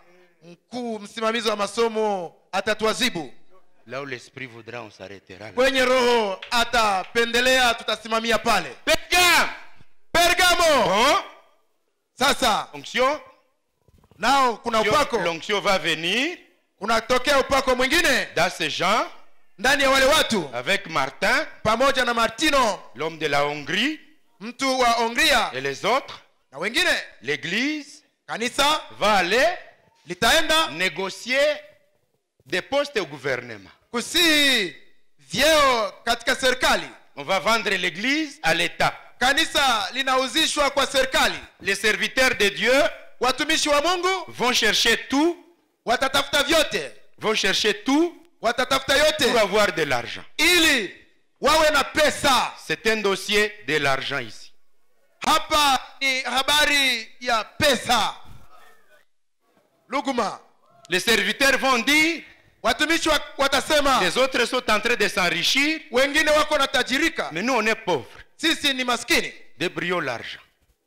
mkuu msimamizi wa masomo atatuadhibu. Là où l'esprit voudra, on s'arrêtera. Kwenye roho atapendelea, tutasimamia pale. Pergamo. Bon. Sasa Onction. nao kuna upako. L'onction va venir. Kunatokea upako mwingine Dans ces gens. ndani ya wale watu. Avec Martin. Pamoja na Martino, L'homme de la Hongrie. mtu wa Hongria. Et les autres. Na wengine. L'église. Kanisa. Va aller. Litaenda. Négocier des postes au gouvernement. Kusihi vyeo katika serikali. On va vendre l'église à l'État. Kanisa linauzishwa kwa serikali. Les serviteurs de Dieu. Watumishi wa Mungu. Vont chercher tout. Watatafuta vyote. Vont chercher tout. Watatafuta yote. Pour avoir de l'argent. Ili wawe na pesa. C'est un dossier de l'argent ici. Hapa ni habari ya pesa. Luguma. Les serviteurs vont dire. Watumishi watasema. Les autres sont en train de s'enrichir. Wengine wako na tajirika. Mais nous on est pauvres. Sisi ni maskini. Débrions l'argent.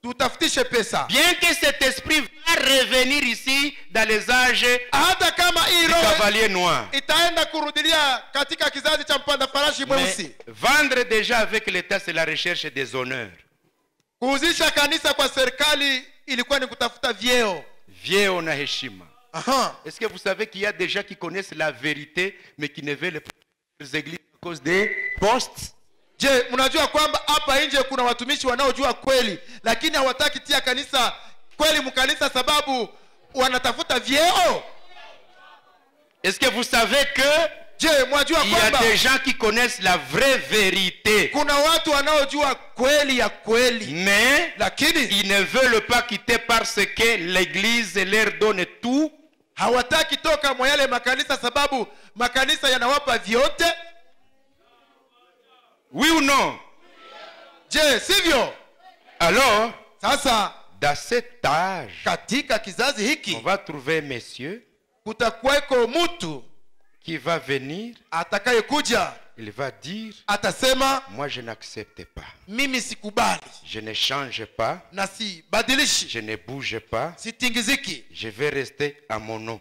Tutafutishe pesa. Bien que cet esprit va revenir ici dans les âges hata kama du cavalier noir. Itaenda kurudilia katika kizazi cha mpanda farashi mweusi. Vendre déjà avec l'État, c'est la recherche des honneurs. Kuuzisha kanisa kwa serikali ilikuwa ni kutafuta vyeo. Vyeo na heshima. Est-ce que vous savez qu'il y a des gens qui connaissent la vérité mais qui ne veulent pas les églises à cause des postes? Je, mnajua kwamba hapa nje kuna watumishi wanaojua kweli lakini hawataki tia kanisa kweli mkanisa sababu wanatafuta vyeo? Est-ce que vous savez que je, mwajua il y a des gens qui connaissent la vraie vérité? Kuna watu wanaojua kweli ya kweli. Mais lakini ils ne veulent pas quitter parce que l'église leur donne tout. Hawataki toka mwa yale makanisa sababu makanisa yanawapa vyote. Oui ou non? Je, sivyo? Alors, sasa dans cet âge, katika kizazi hiki, on va trouver un monsieur kutakuweko mtu qui va venir, atakayekuja, il va dire, atasema, moi je n'accepte pas, mimi sikubali, je ne change pas, na sibadilishi, je ne bouge pas, sitingiziki, je vais rester à mon nom,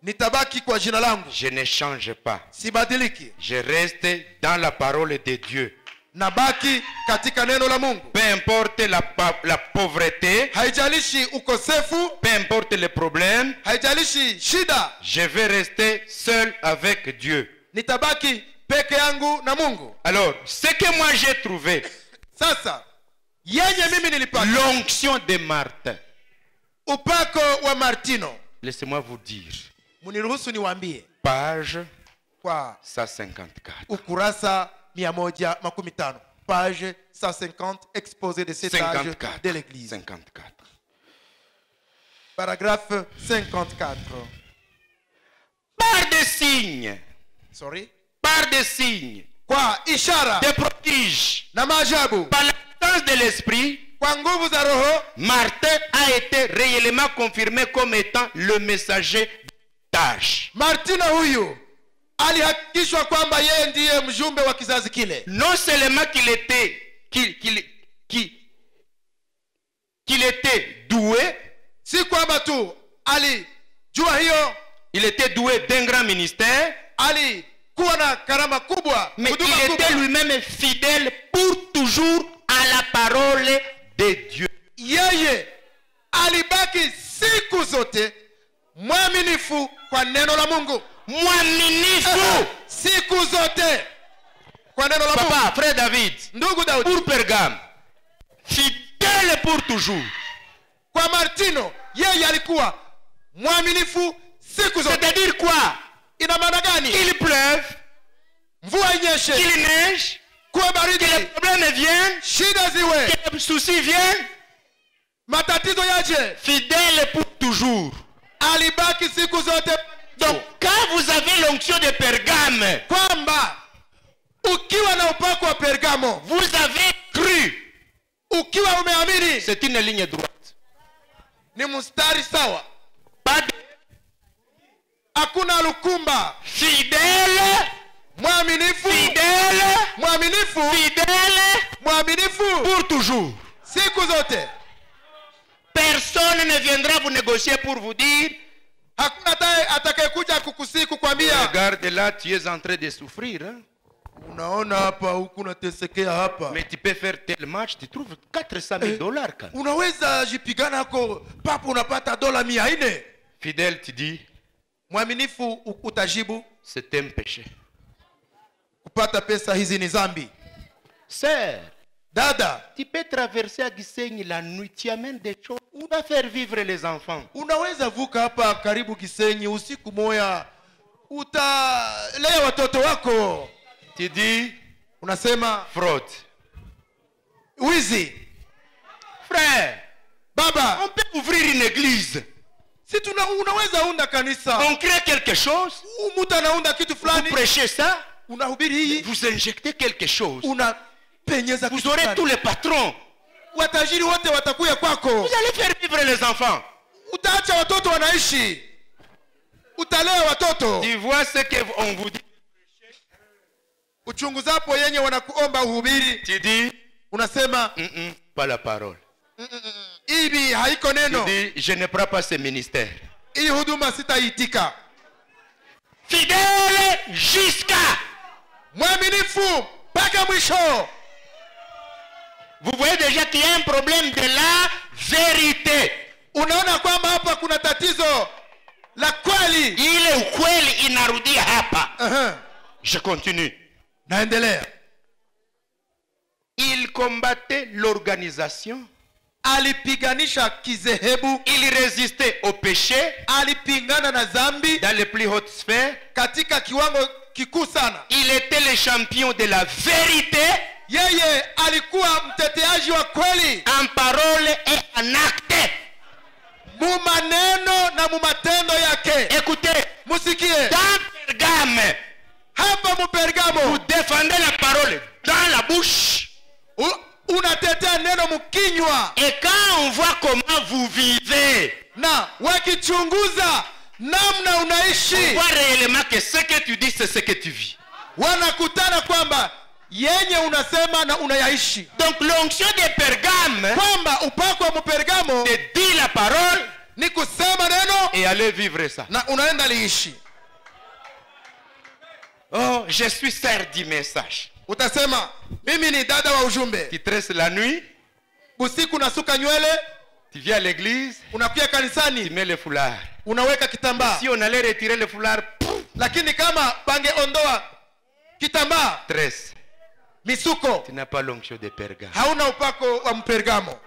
nitabaki kwa jina langu, je ne change pas, sibadiliki, je reste dans la parole de Dieu, nabaki katika neno la Mungu. peu importe la pauvreté, haijalishi ukosefu, peu importe les problèmes, haijalishi shida, je vais rester seul avec Dieu. Nitabaki peke yangu na Mungu. Alors, ce que moi j'ai trouvé, sasa yenye mimi nilipata, l'onction de Martin, upako wa Martino. Laissez-moi vous dire, muniruhusu niwaambie, page kwa 154, ukurasa 115, page 150, exposé de cet âge de l'église. 54. Paragraphe 54. Par des signes. Sorry. Par des signes. Kwa ishara. Des prodiges. Na maajabu. Par la puissance de l'esprit. Kwa nguvu za roho. Martin a été réellement confirmé comme étant le messager d'âge. Martina huyu alihakikishwa kwamba yeye ndiye mjumbe wa kizazi kile. Non seulement qu'il était doué, si kwamba tu alijua hiyo, il était doué d'un grand ministère, alikuwa na karama kubwa, mais il était lui-même fidèle pour toujours à la parole de Dieu. Yeye alibaki siku zote mwaminifu kwa neno la Mungu. Mwaminifu siku zote kwa neno la Mungu. Papa, frère David, ndugu Daudi, pour Pergame, fidèle pour toujours. Kwa Martino, yeye alikuwa mwaminifu siku zote. C'est-à-dire quoi? Ina maana gani? Qu'il pleuve, mvua inyeshe, qu'il neige, kuwe baridi, que les problèmes viennent, shida ziwe, que les soucis viennent, matatizo yaje, fidèle pour toujours. Alibaki siku zote. Donc quand vous avez l'onction de Pergame, kwamba ukiwa na upako wa Pergamo, vous avez cru, ukiwa umeamini, c'est une ligne droite, ni mstari sawa, pas de... hakuna lukumba. Fidèle, mwaminifu, fidèle, mwaminifu, fidèle, mwaminifu pour toujours. siku zote. Personne ne viendra vous négocier pour vous dire, hakuna atakayekuja kukusii kukwambia, regarde là, tu es en train de souffrir. Hein? Unaona hapa huku unatesekea hapa. Mais tu peux faire tel match, tu trouves $400,000 quand. Unaweza jipigana hako papo unapata $400. Fidèle, tu dis, mwaminifu utajibu, c'est un péché. Kupata pesa hizi ni dhambi. Sœur, dada, tu peux traverser à Gisenyi la nuit, tu amènes des choses, on va faire vivre les enfants. Unaweza vuka hapa karibu Gisenyi usiku moya, utalea watoto wako. Tu dis, unasema fraude. Wizi. Frère, baba, on peut ouvrir une église. Si unaweza unda kanisa. On crée quelque chose. Mtu anaunda kitu fulani. Vous prêchez ça. Unahubiri hii. Vous injectez quelque chose. Unapenyeza kitu. Vous aurez tous les patrons. Watajiri wote watakuya kwako. Vous allez faire vivre les enfants. Utaacha watoto wanaishi. Utalea watoto. Tu vois ce que on vous dit. Uchunguzapo yenye wanakuomba uhubiri. Tu dis, unasema pas la parole. Ibi haiko neno. Tu dis, je ne prends pas ce ministère. Hii huduma sitaitika. Fidèle jusqu'à. Mwaminifu mpaka mwisho. Vous voyez déjà qu'il y a un problème de la vérité. Unaona kwamba hapa kuna tatizo la kweli. Ile ukweli inarudia hapa. Je continue. Naendelea. Il combattait l'organisation. Alipiganisha kizehebu. Il résistait au péché. Alipingana na dhambi. Dans les plus hautes sphères. Katika kiwango kikuu sana. Il était le champion de la vérité. Yeye alikuwa mteteaji wa kweli. En parole et en acte. Mumaneno na mumatendo yake. Écoutez. Musikie. Dans Pergame. Hapa mu Pergamo. Vous défendez la parole dans la bouche. Unatetea neno mkinywa. Et quand on voit comment vous vivez. Na wakichunguza namna unaishi. On voit réellement que ce que tu dis c'est ce que tu vis. Wanakutana kwamba yenye unasema na unayaishi. Donc l'onction de Pergame. Kwamba upako wa Pergamo. De dire la parole. Ni kusema neno. Et aller vivre ça. Na unaenda liishi. Oh, je suis sœur du message. Utasema mimi ni dada wa ujumbe. Tu tresses la nuit. Usiku nasuka nywele. Tu viens à l'église. Unakuja kanisani. Tu mets le foulard. Unaweka kitambaa. Si on allait retirer le foulard. Lakini kama bangeondoa kitambaa. Tresse. Misuko. Tu n'as pas l'onction de Pergame. Hauna upako wa Pergamo.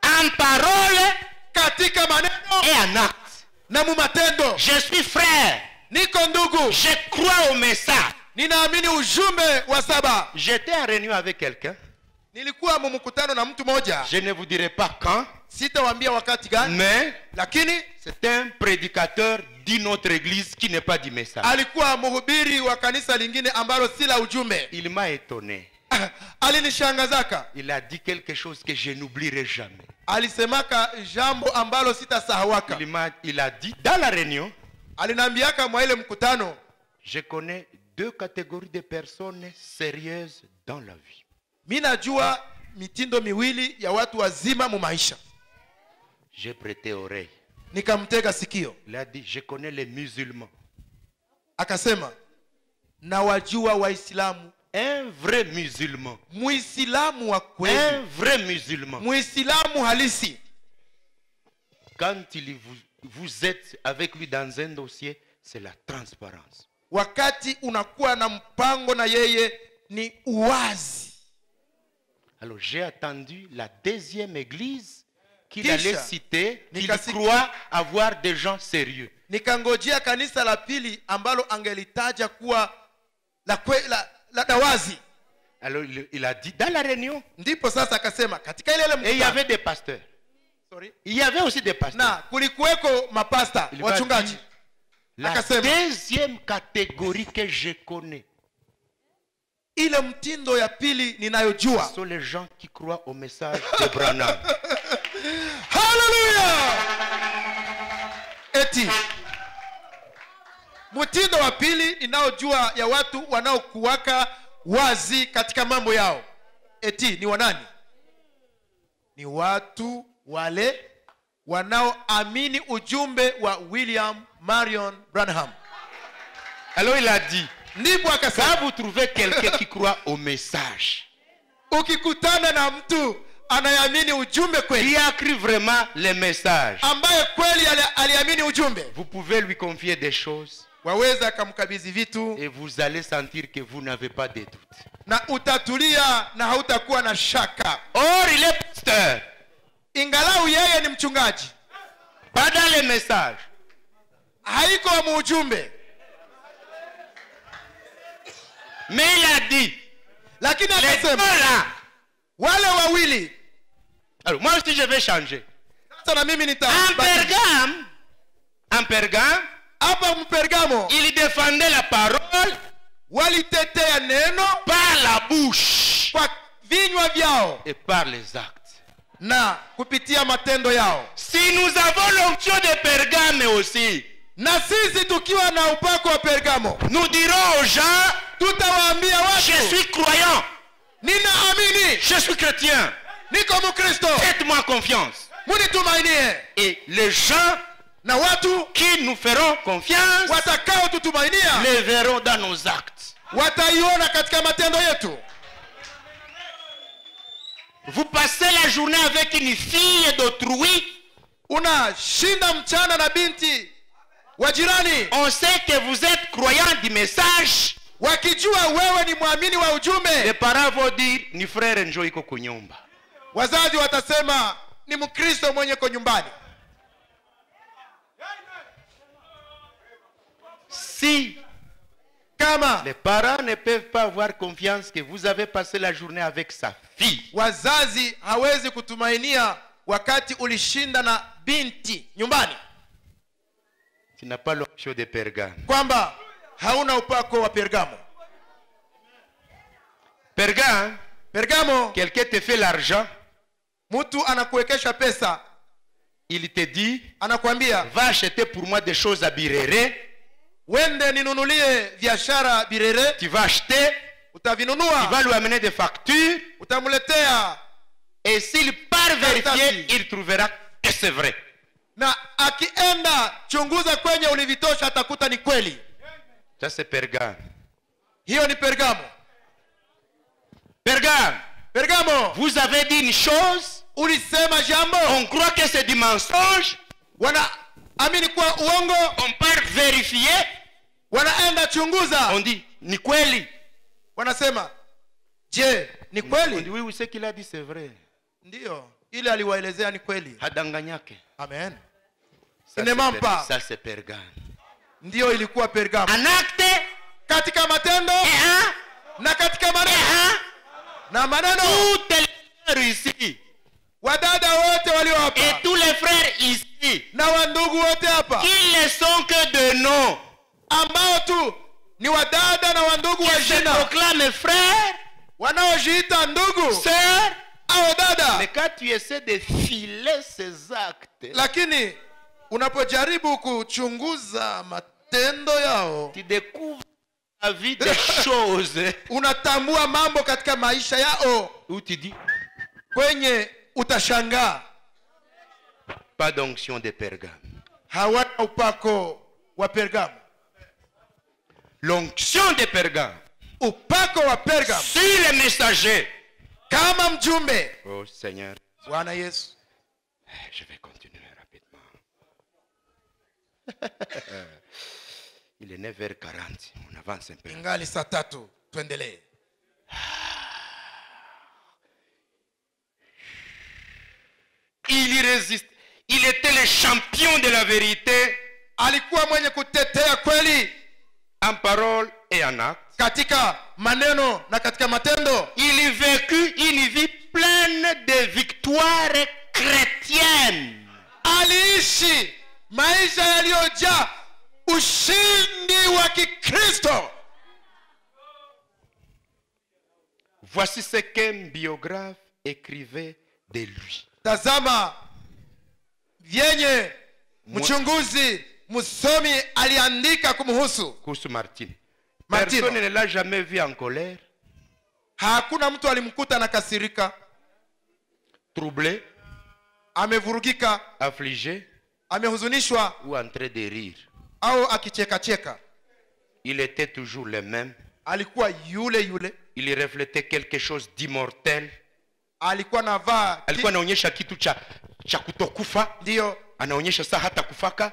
En parole. Katika maneno. Et en acte. Na mumatendo. Je suis frère. Niko ndugu. Je crois au message. Ninaamini ujumbe wa saba. J'étais en réunion avec quelqu'un. Nilikuwa mumkutano na mtu moja. Je ne vous dirai pas quand. Sitawaambia wakati gani. Mais lakini c'est un prédicateur d'une autre église qui n'est pas du message. Alikuwa mhubiri wa kanisa lingine ambalo si la ujumbe. Il m'a étonné. Alinishangazaka. Il a dit quelque chose que je n'oublierai jamais. Alisemaka jambo ambalo sitasahawaka. Il a dit dans la réunion. Alinambiaka mwa ile mkutano. Je connais deux catégories de personnes sérieuses dans la vie. Mimi najua mitindo miwili ya watu wazima mu maisha. J'ai prêté oreille. Nikamtega sikio. Il a dit je connais les musulmans. Akasema na wajua waislamu. Un vrai musulman. Muislamu wa kweli. Un vrai musulman. Muislamu halisi. Quand vous êtes avec lui dans un dossier, c'est la transparence. Wakati unakuwa na mpango na yeye ni uwazi. Alors j'ai attendu la deuxième église qu'il allait citer, qu'il croit avoir des gens sérieux. Nikangojea kanisa la pili ambalo angelitaja kuwa la wazi. Alors il a dit dans la réunion. Ndipo sasa akasema katika ile mkutano. Et il y avait des pasteurs. Sorry. Il y avait aussi des pasteurs. Na kulikuweko mapasta, wachungaji. La deuxième catégorie que je connais. Ile mtindo ya pili ninayojua. Ce sont les gens qui croient au message de Branham. Hallelujah! Eti. Mtindo wa pili ninayojua ya watu wanaokuwaka wazi katika mambo yao. Eti ni wanani? ni watu wale wanaoamini ujumbe wa William Marion Branham. Alors il a dit, Ndipo akasema, quand vous trouvez quelqu'un qui croit au message, ukikutana na mtu anayeamini ujumbe kweli, qui a cru vraiment le message, ambaye kweli aliamini ujumbe, vous pouvez lui confier des choses waweza kumkabidhi vitu et vous allez sentir que vous n'avez pas de doute. na utatulia na hautakuwa na shaka. Or il est pasteur, Ingalau yeye ni mchungaji, pas dans le message. haiko mu ujumbe, Mais il a dit, lakini les akasema deux-là. wale wawili. Alors moi aussi je vais changer. Sasa na mimi En Pergame, hapa Mpergamo il défendait la parole walitetea neno par la bouche kwa vinywa vyao et par les actes. na kupitia matendo yao. Si nous avons l'onction de Pergame aussi, Na sisi tukiwa na upako wa Pergamo, nous dirons aux gens, tutawaambia je watu, suis croyant, ninaamini, je suis chrétien, niko Mkristo, faites-moi confiance. munitumainie. Et les gens Na watu qui nous feront confiance watakao tutumainia les verront dans nos actes. wataiona katika matendo yetu. Vous passez la journée avec une fille d'autrui, Unashinda mchana na binti wa jirani, on sait que vous êtes croyant du message. wakijua wewe ni mwamini wa Les ujumbe, parents vont dire, ni frère njoo iko kunyumba. wazazi watasema ni Mkristo mwenye ko nyumbani. Si Kama les parents ne peuvent pas avoir confiance que vous avez passé la journée avec sa fille, wazazi hawezi kutumainia wakati ulishinda na binti nyumbani, tu n'as pas l'onction de Pergame. kwamba hauna upako wa Pergamo. Pergame, Pergamo, quelqu'un te fait l'argent, mtu anakuwekesha pesa, il te dit, anakuambia va acheter pour moi des choses à Birere, wende ninunulie biashara Birere, tu vas acheter, tu utavinunua, vas lui amener des factures, utamletea, et s'il part vérifier, il trouvera que c'est vrai. na akienda chunguza kwenye ulivitosha atakuta ni kweli. Ça c'est Pergame. Hiyo ni Pergamo. Pergame, Pergamo, vous avez dit une chose, ulisema jambo, on croit que c'est du mensonge, wanaamini kuwa uongo, on part vérifier, wanaenda chunguza, on dit, ni kweli. wanasema je, ni On dit, kweli? oui, ce qu'il a dit c'est vrai. Ndiyo, ile aliwaelezea ni kweli. Hadanganyake. Amen. Ça, Inemampa. ça c'est Pergame. Ndiyo ilikuwa Pergamo. En acte, Katika matendo na katika maneno na maneno, toutes les frères ici wadada wote walio et hapa tous les frères ici, na wandugu wote hapa ils ne sont que de noms, ambao tu ni wadada na wandugu wa qui se jina, proclament frères, wanaojiita ndugu sœurs. au dada, Mais quand tu essaies de filer ces actes, lakini unapojaribu kuchunguza matendo yao, tu découvres la vie des choses unatambua mambo katika maisha yao où tu dis, kwenye utashangaa pas d'onction de Pergame. hawana upako wa Pergamo. L'onction de Pergame Upako wa Pergamo sur les messagers. kama mjumbe. Oh Seigneur, Bwana Yesu, je vais continuer rapidement. Il est 9h40, on avance un peu. ingali saa 3, tuendelee. Il y résiste. Il était le champion de la vérité Alikuwa mwenye kutetea kweli en parole et en acte. katika maneno na katika matendo. Il vécut une vie pleine de victoires chrétiennes. Aliishi maisha yaliyojaa ushindi wa Kikristo. Voici ce qu'un biographe écrivait de lui. Tazama vyenye mchunguzi msomi aliandika kumhusu Kuhusu Martin. Martino. Personne ne l'a jamais vu en colère, Hakuna mtu alimkuta na kasirika, troublé, amevurugika, affligé amehuzunishwa ou en train de rire. au akicheka. Il était toujours le même. Alikuwa yule. Il reflétait quelque chose d'immortel. Alikuwa navaa Alikuwa anaonyesha kitu cha kutokufa. Ndio. Anaonyesha saa hata kufaka.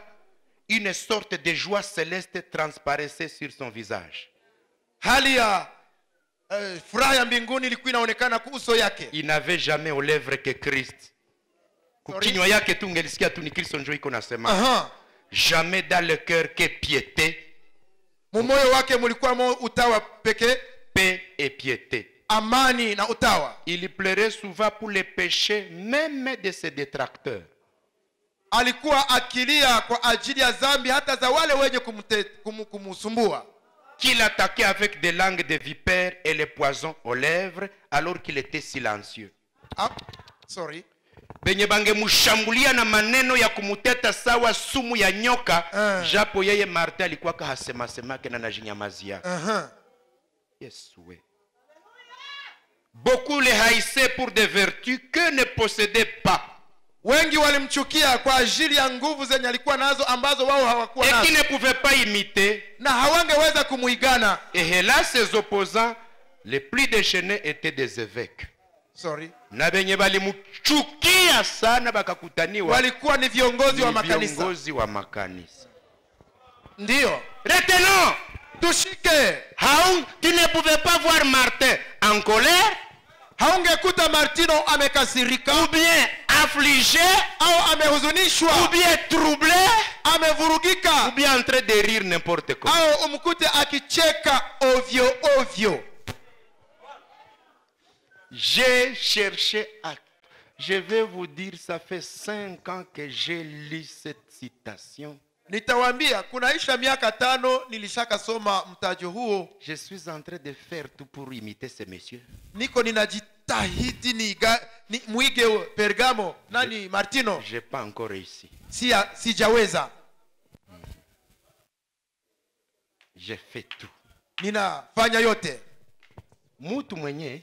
Une sorte de joie céleste transparaissait sur son visage. Hali ya furaha ya mbinguni ilikuwa inaonekana kwa uso yake. Il n'avait jamais aux lèvres que Christ. Kukinywa yake tu ungelisikia tu ni Kristo njoo iko nasema. Jamais dans le cœur que piété. Moyo wake mulikuwa utawa pekee, paix et piété. Amani na utawa. Il pleurait souvent pour les péchés même de ses détracteurs. Alikuwa akilia kwa ajili ya dhambi hata za wale wenye kumsumbua. Qu'il attaquait avec des langues de vipères et les poisons aux lèvres alors qu'il était silencieux. Benye bange mushambulia na maneno ya kumuteta sawa sumu ya nyoka, japo yeye Martin alikuwa kahasema semake na najinyamazia. Yes, we. Beaucoup le haïssaient pour des vertus que ne possédaient pas. Wengi walimchukia kwa ajili ya nguvu zenye alikuwa nazo ambazo wao hawakuwa nazo. Et qui ne pouvaient pas imiter. Na hawangeweza kumuigana. Et là ses opposants les plus déchaînés étaient des évêques. Na benye balimuchukia sana bakakutaniwa. Walikuwa ni viongozi wa makanisa. Viongozi wa makanisa. Ndio. Retenons. Tushike. Tu ne pouvais pas voir Martin en colère. Haungekuta Martino amekasirika, ou bien affligé, au amehuzunishwa, ou bien troublé, amevurugika, ou bien en train de rire n'importe quoi, au umkute akicheka ovyo. J'ai cherché à... Je vais vous dire, ça fait 5 ans que j'ai lu cette citation. Nitawaambia kunaisha miaka 5 nilishaka soma mtajo huo. Je suis en train de faire tout pour imiter ces messieurs. Niko ninajitahidi ni muige Pergamo nani Martino. J'ai pas encore réussi. Sijaweza. J'ai fait tout. Ninafanya yote. Mutu mwenye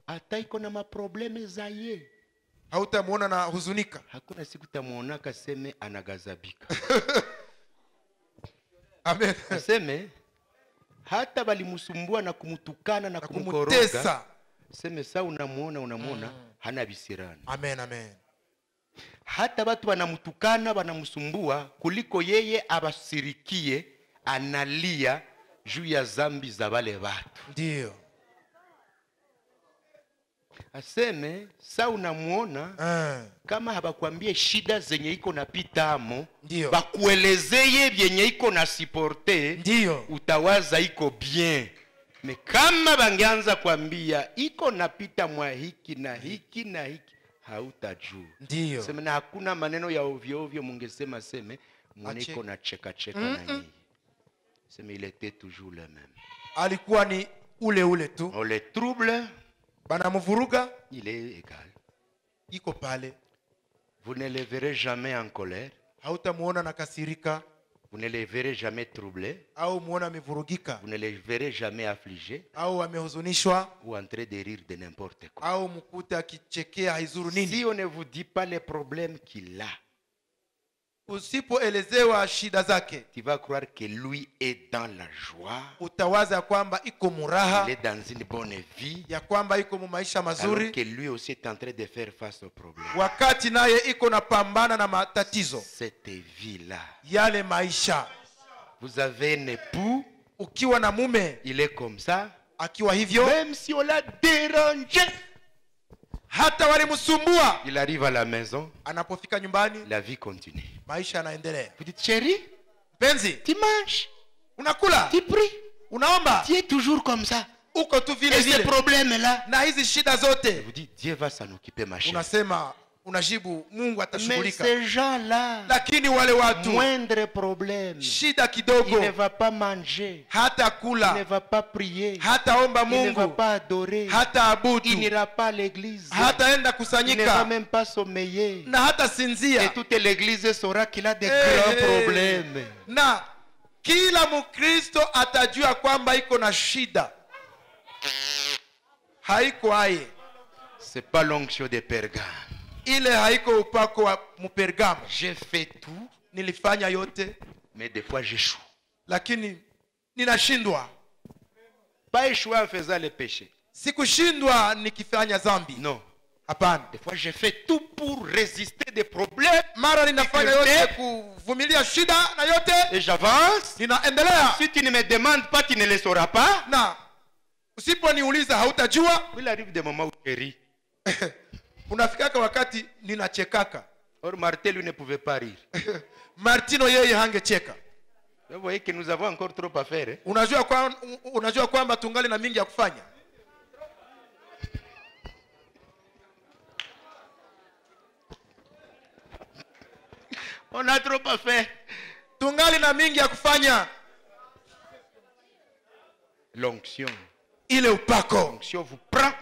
hata iko na maprobleme za ye. Hautamuona na huzunika. Hakuna siku tamuona kaseme anagazabika. Amen. Kaseme hata balimusumbua na kumutukana na kumkoroga. Seme saa unamuona hana bisirani. Amen. Hata watu wanamutukana wanamusumbua kuliko yeye abasirikie analia juu ya zambi za wale watu. Ndio. Aseme saa unamuona kama habakwambie shida zenye iko napita amo, bakuelezeye vyenye iko na supporte, utawaza iko bien. Me kama bangeanza kwambia iko napita mwa hiki na hiki na hiki, hautajua. Ndio. Sema na hakuna maneno ya ovyo ovyo mungesema seme mwaniko na cheka na nyinyi. Sema il était toujours le même. Alikuwa ni ule tu. On le trouble. Banamuvuruga, il est égal. Iko pale. Vous ne le verrez jamais en colère. Hautamuona nakasirika. Vous ne le verrez jamais troublé. Au muona amevurugika. Vous ne le verrez jamais affligé. Au amehuzunishwa. Ou en train de rire de n'importe quoi. Au mkuta akichekea haizuru nini. Si on ne vous dit pas les problèmes qu'il a, usipoelezewa shida zake, tu vas croire que lui est dans la joie. Utawaza kwamba iko muraha. Il est dans une bonne vie. Ya kwamba iko mu maisha mazuri. Alors que lui aussi est en train de faire face aux problèmes. Wakati naye iko napambana na matatizo. Cette vie-là. Yale maisha. Vous avez un époux. Ukiwa na mume. Il est comme ça. Akiwa hivyo. Même si on l'a dérangé. Hata walimusumbua. Il arrive à la maison. Anapofika nyumbani. La vie continue. Maisha yanaendelea. Vous dites chérie, penzi, tu manges, unakula, tu pries, unaomba. Tu es toujours comme ça. Uko tu vile vile. Et ces problèmes là. Na hizi shida zote. Vous dites Dieu va s'en occuper ma chérie. Unasema unajibu Mungu atashughulika. Mais ces gens là. Lakini wale watu. Moindre problème. Shida kidogo. Il ne va pas manger. Hata kula. Il ne va pas prier. Hata omba Mungu. Il ne va pas adorer. Hata abudu. Il n'ira pas à l'église. Hata enda kusanyika. Il ne va même pas sommeiller. Na hata sinzia. Et toute l'église saura qu'il a des grands problèmes. Na kila Mkristo atajua kwamba iko na shida. Haiko aye. C'est pas l'onction de Pergame. ile haiko upako wa Mpergamo. J'ai fait tout, Nilifanya yote mais des fois j'échoue. lakini ninashindwa. Pas échouer en faisant les péchés. Sikushindwa nikifanya dhambi. Non. Hapana. Des fois j'ai fait tout pour résister des problèmes. Mara ninafanya yote kuvumilia shida na yote. Et j'avance. Ninaendelea. Si tu ne me demandes pas, tu ne le sauras pas. Na usiponiuliza hautajua. Il arrive des moments où tu ris. Unafikaka wakati ninachekaka. Or Martin lui ne pouvait pas rire. Martino yeye hangecheka. Vous voyez que nous avons encore trop à faire. Unajua kwamba tungali na mingi ya kufanya. On a trop à faire. Tungali na mingi ya kufanya. L'onction. Ile upako. L'onction vous prend.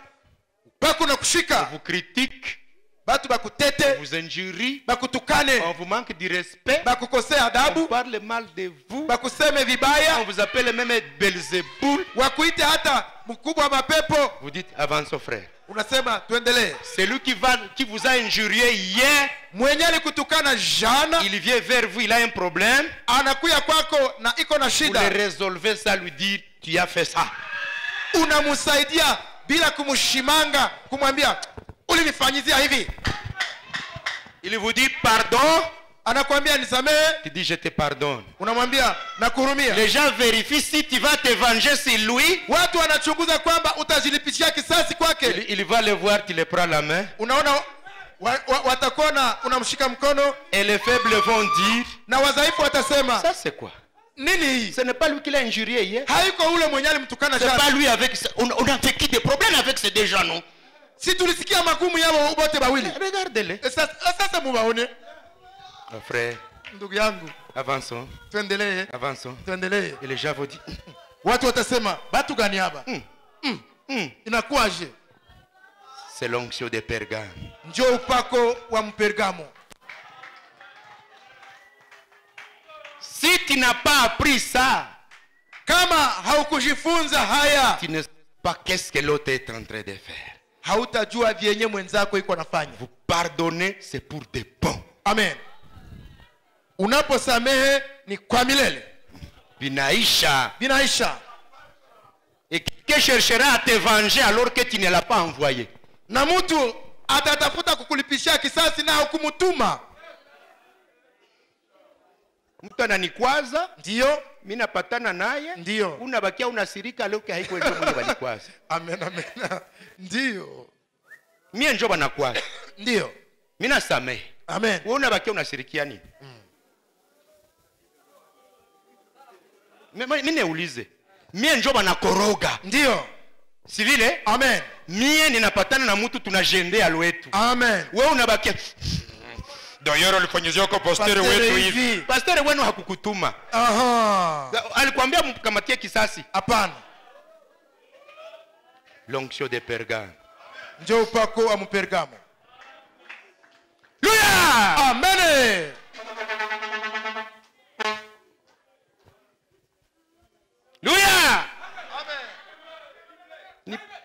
Upako na kushika. On vous critique. Batu bakutete. On vous injurie. Bakutukane. On vous manque du respect. Bakukosea On adabu. parle mal de vous. Bakuseme vibaya. On vous appelle même Belzéboul. Wakuite hata mkubwa wa mapepo. Vous dites avance au frère. Unasema tuendelee. Celui qui vous a injurié hier, Mwenye alikutukana jana il vient vers vous, il a un problème. anakuya kwako na iko na Vous shida. le résolvez ça, lui dire tu as fait ça. Unamsaidia bila kumshimanga, kumwambia ulinifanyizia hivi. Il vous dit pardon. Anakuambia nisamehe, Tu dis je te pardonne. unamwambia nakuhurumia. Les gens vérifient si tu vas te venger sur lui. Watu wanachunguza kwamba utajilipishia kisasi kwake. Il va le voir, tu le prends la main. Unaona watakuona unamshika mkono Et les faibles vont dire na wadhaifu watasema ça c'est quoi? nini hii? Ce n'est pas lui qui l'a injurié hier. Haiko ule mwenye alimtukana C'est pas jana. lui avec ça. On a vécu des problèmes avec ces deux gens, non? Si tulisikia magumu yao wote bawili. Regardez-les. Sasa mubaone. Mon frère, Ndugu yangu, avançons, tuendelee. avançons. Tuendelee. Et les gens vont dire Watu watasema batu gani hapa? Inakuwaje? c'est l'onction de Pergame. Njoo upako wa Mpergamo. Si tu n'as pas appris ça, Kama haukujifunza haya, tu ne sais pas qu'est-ce que l'autre est en train de faire. hautajua vyenye mwenzako iko nafanya. Vous pardonnez, c'est pour des bons. Amen. Unaposamehe ni kwa milele. Binaisha. Binaisha. Et quelqu'un cherchera à te venger alors que tu ne l'as pas envoyé. Na mtu atatafuta kukulipishia kisasi na hukumutuma. Mtu ananikwaza, Ndio? mimi napatana naye, Ndio. unabakia unasirika leo ke haiko ndio mwenye walikwaza. Amen, amen. Ndio. Mimi ndio banakwaza. Ndio. Mimi nasamehe. Amen. Wewe unabakia unasirikia nini? Mimi neulize. Mimi ndio banakoroga. Ndio. Si vile? Amen. Mimi ninapatana na mtu tunajendea lwetu. Amen. Wewe unabakia D'ailleurs alifanyizia kwa pastor wetu hivi. Pastor wenu hakukutuma. Aha. Alikwambia mkamatie kisasi. Hapana. L'onction de Pergame. Njoo upako wa Mpergamo. Luya! Amen. Luya!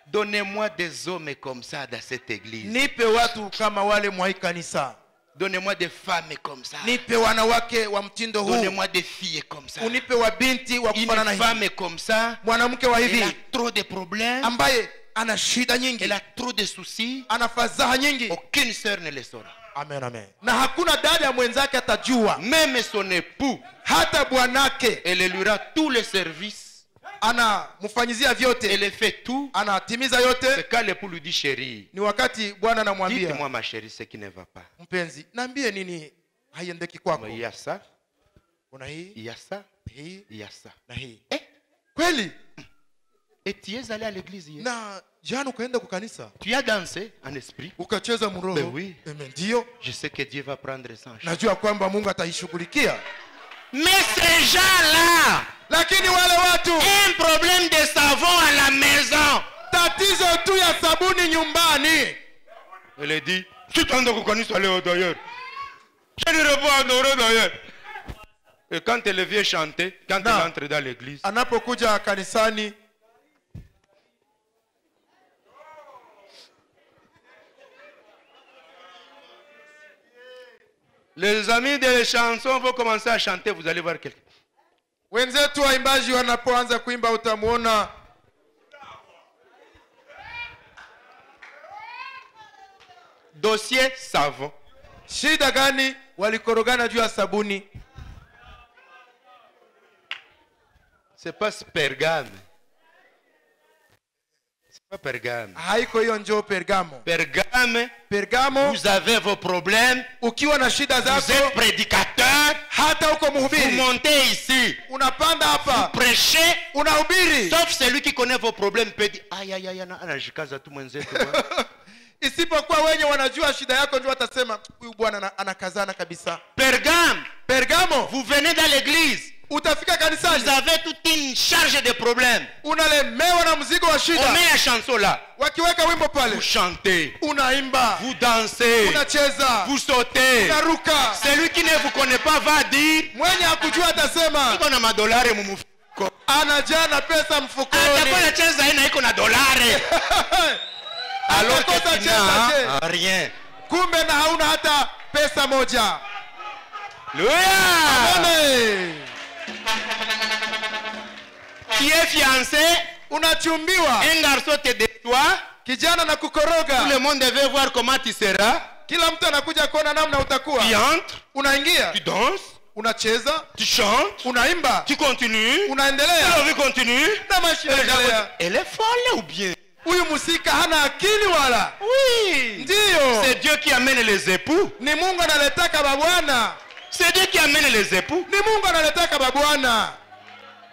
Donnez-moi des hommes comme ça dans cette église. Nipe watu kama wale mwa kanisa. Donnez-moi des femmes comme ça. Nipe wanawake wa mtindo huu. Donnez-moi des filles comme ça. Unipe wa binti wa Une kufanana hivi. femme comme ça. Mwanamke wa Elle a hivi trop de problèmes. ambaye ana shida nyingi, Elle a trop de soucis. ana fadhaa nyingi. Aucune sœur ne le saura. Amen, amen. Na hakuna dada ya mwenzake atajua. Même son époux, Hata bwanake elle lui rend tous les services. anamfanyizia vyote. Elle fait tout. Anatimiza yote. C'est quand l'époux lui dit chérie. Ni wakati bwana anamwambia, Dites-moi ma chérie ce qui ne va pas. mpenzi, niambie nini haiendeki kwako. Il y a ça, Kuna hii, il y a ça, hii il y a ça. na hii. Eh? Kweli? Et tu es allé à l'église hier. Na jana ukaenda kwa kanisa, Tu as dansé en esprit. ukacheza mroho. Ben oui. Ndio. Je sais que Dieu va prendre ça en charge. Najua kwamba Mungu ataishughulikia. Mais ces gens-là, Lakini wale watu, un problème de savon à la maison. tatizo tu ya sabuni nyumbani. Elle dit, tu t'en dois connaître aller d'ailleurs. Je ne revois d'ailleurs. Et quand elle vient chanter, quand elle entre dans l'église, Anapokuja kanisani, Les amis des chansons vont commencer à chanter, vous allez voir quelqu'un. Wenzetu waimbaji wanapoanza kuimba utamuona. Dossier savon. Shida gani? Walikorogana juu ya sabuni. C'est pas Pergame. C'est pas Pergame. Haiko hiyo njoo Pergamo. Pergamo, vous avez vos problèmes. Ukiwa na shida zako, vous êtes prédicateur. Hata uko mhubiri, vous montez ici. Unapanda hapa. Vous prêchez. Unahubiri. Sauf celui qui connaît vos problèmes peut dire aïe aïe aïe anajikaza tu mwenzetu. Isipokuwa wenye wanajua shida yako ndio watasema huyu bwana anakazana kabisa. Pergamo, vous venez dans l'église. Utafika kanisani, vous avez toute une charge de problèmes. Unalemewa na mzigo wa shida. On met la chanson là. Wakiweka wimbo pale, vous chantez, unaimba, vous dansez, unacheza, vous sautez, unaruka. Celui qui ne vous connaît pas va dire, mwenye hakujua atasema iko na madolari mumufuko, anajana pesa mfukoni. Atakuwa anacheza ina iko na dolari. Alors que tu n'as rien. Kumbe na hauna hata pesa moja. Alléluia. Amen. Tu es fiancé, unachumbiwa. Un garçon te déçoit, kijana na kukoroga. Tout le monde veut voir comment tu seras. Kila mtu anakuja kuona namna utakuwa. Tu entres, unaingia, tu danses, unacheza, tu chantes, unaimba, tu continues, unaendelea. La vie continue. Na maisha yanaendelea. Elle est folle ou bien? Huyu musika hana akili wala. Oui. Ndio. C'est Dieu qui amène les époux. Ni Mungu analetaka babwana. C'est Dieu qui amène les époux. Ni Mungu analetaka babwana.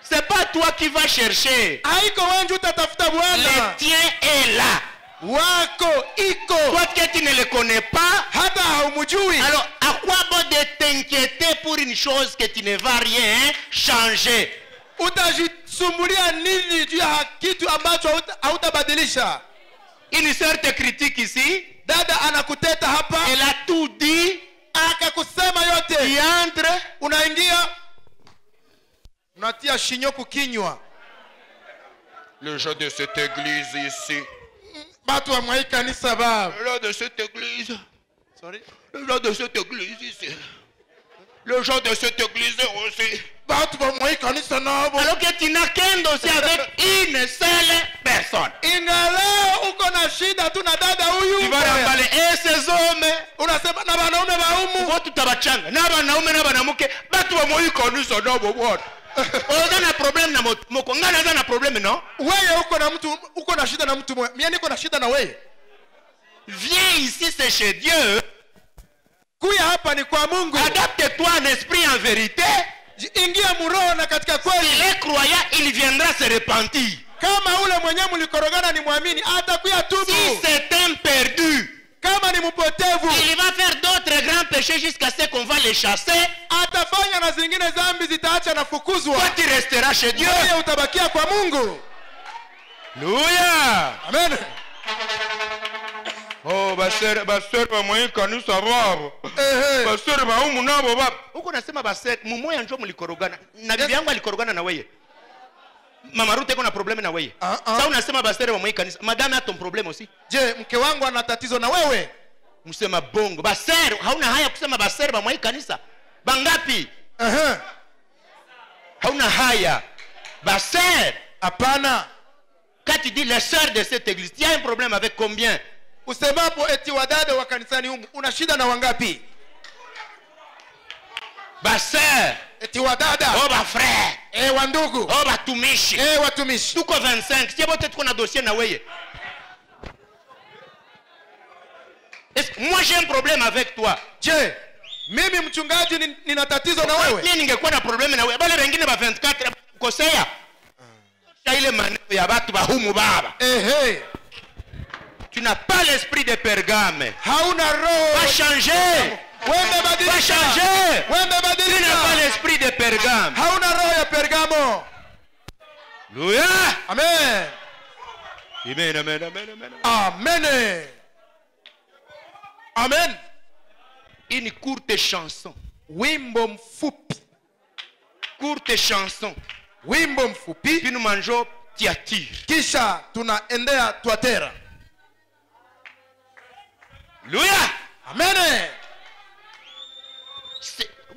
C'est pas toi qui vas chercher. Haiko wewe utatafuta bwana. Le tien est là. Wako iko. Toi que tu ne le connais pas, hata haumjui. Alors à quoi bon de t'inquiéter pour une chose que tu ne vas rien changer? Utajisumbulia nini juu ya kitu ambacho hautabadilisha? Une sœur te critique ici. Dada anakuteta hapa. Elle a tout dit. Akakusema yote. Tu entres. Unaingia. Unatia shinyoku kinywa. Le gens de cette église ici. Batu wa mwa kanisa baba. Le gens de cette église. Sorry. Le gens de cette église ici. Le gens de cette église aussi. Alors que tu n'as qu'un dossier avec une seule personne. Tu vas remballer. Et ces hommes, Ozana problème na moko ngana zana problème non? Wewe uko na mtu uko na shida na mtu mmoja. Mimi niko na shida na wewe. Viens ici, c'est chez Dieu. Kuya hapa ni kwa Mungu. Adapte-toi en esprit en vérité. Ingia muroho na katika kweli. S'il est croyant, il viendra se repentir. Kama ule mwenye mlikorogana ni muamini, atakuya tubu. Si c'est un perdu, kama ni mpotevu, il va faire d'autres grands péchés jusqu'à ce qu'on va les chasser. Atafanya na zingine dhambi zitaacha na fukuzwa. Toi tu resteras chez Dieu. Wewe utabakia kwa Mungu. Alléluia. Amen. Oh, basere ba mwenye kanisa babo. Basere ba umu nabo babo. Uko nasema basere mumoya njoo mlikorogana. Na bibi yangu alikorogana na wewe. Mama Ruth iko na problème na wewe. Sasa unasema basere ba mwenye kanisa. Madame a ton problème aussi. Je, mke wangu ana tatizo na wewe? Msema bongo. Basere hauna haya kusema basere ba mwenye kanisa. Bangapi? Hauna haya. Basere hapana. Quand tu dis les sœurs de cette église, il y a un problème avec combien? Usemapo eti wadada wa kanisani humu, una shida na wangapi? Ba sœur, eti wadada. Oh ba frère, wandugu. Oh batumishi. Watumishi. Tuko 25, si bote tuko na dossier na wewe. Moi j'ai un problème avec toi. Je, mimi mchungaji nina tatizo na wewe. Mimi ningekuwa na problème na wewe. Bale wengine ba 24 kukosea. Ile maneno ya watu ba humu baba. Tu n'as pas l'esprit de Pergame. Hauna roho. Va changer. Va changer. Tu n'as pas l'esprit de Pergame. Hauna roho ya Pergamo. Alléluia. Amen. Amen, amen, amen, amen. Amen. Amen. Une courte chanson. Wimbo mfupi. Courte chanson. Wimbo mfupi. Puis nous mangeons Thyatire. Kisha tunaendea Tuatera. Alléluia. Amen.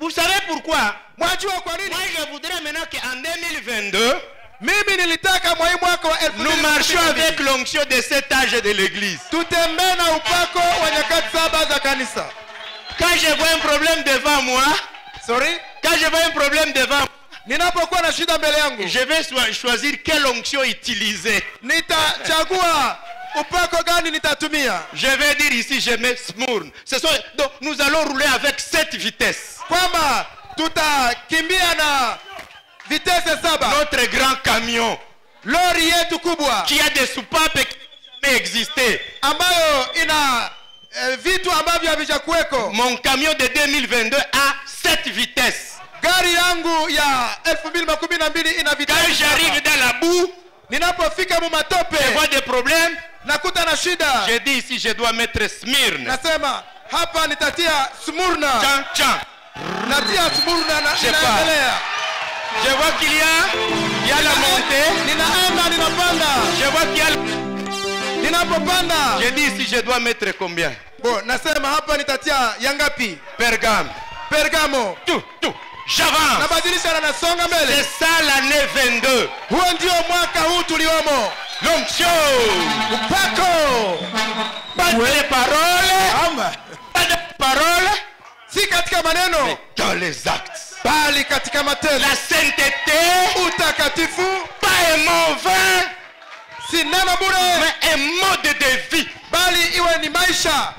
Vous savez pourquoi? Mwajua kwa nini? Moi je voudrais maintenant qu'en 2022, Mimi nilitaka mwa hii mwaka wa nous marchions avec l'onction de cet âge de l'église. tutembee na upako wa nyakati 7 za kanisa. Quand je vois un problème devant moi, Sorry? quand je vois un problème devant moi, Ninapokuwa na shida mbele yangu, je vais choisir quelle onction utiliser. nitachagua upako gani nitatumia. Je vais dire ici, je mets Smurn. Donc nous allons rouler avec 7 vitesses. Kwamba tutakimbia na vitese 7. Notre grand camion Lori yetu kubwa qui a des soupapes qui n'ont jamais existé. ambayo ina vitu ambavyo havijakuweko. Mon camion de 2022 a 7 vitesses. Gari yangu ya 2012 ina Quand vitese. j'arrive dans la boue, Ninapofika mu matope je vois des problèmes. nakuta na shida. Je dis ici, je dois mettre Smyrne. Nasema hapa nitatia Smurna. Tchan, tchan. Natia Smurna na Je pars. inaendelea. Je vois qu'il y a la montée. Ninaenda ninapanda. Je vois qu'il y a... Ninapopanda. Je dis ici, je dois mettre combien? Bon, nasema hapa nitatia yangapi? Pergame. Pergamo. Tout. J'avance. Nabadilisha na nasonga mbele. C'est ça l'année 22. Huo ndio mwaka huu tuliomo. L'onction. Upako. Pas de paroles. Pas de paroles. Si katika maneno, Mais dans les actes. bali katika matendo. La sainteté. Utakatifu Pas un mot vain, si neno bure, mais un mode de vie. bali iwe ni maisha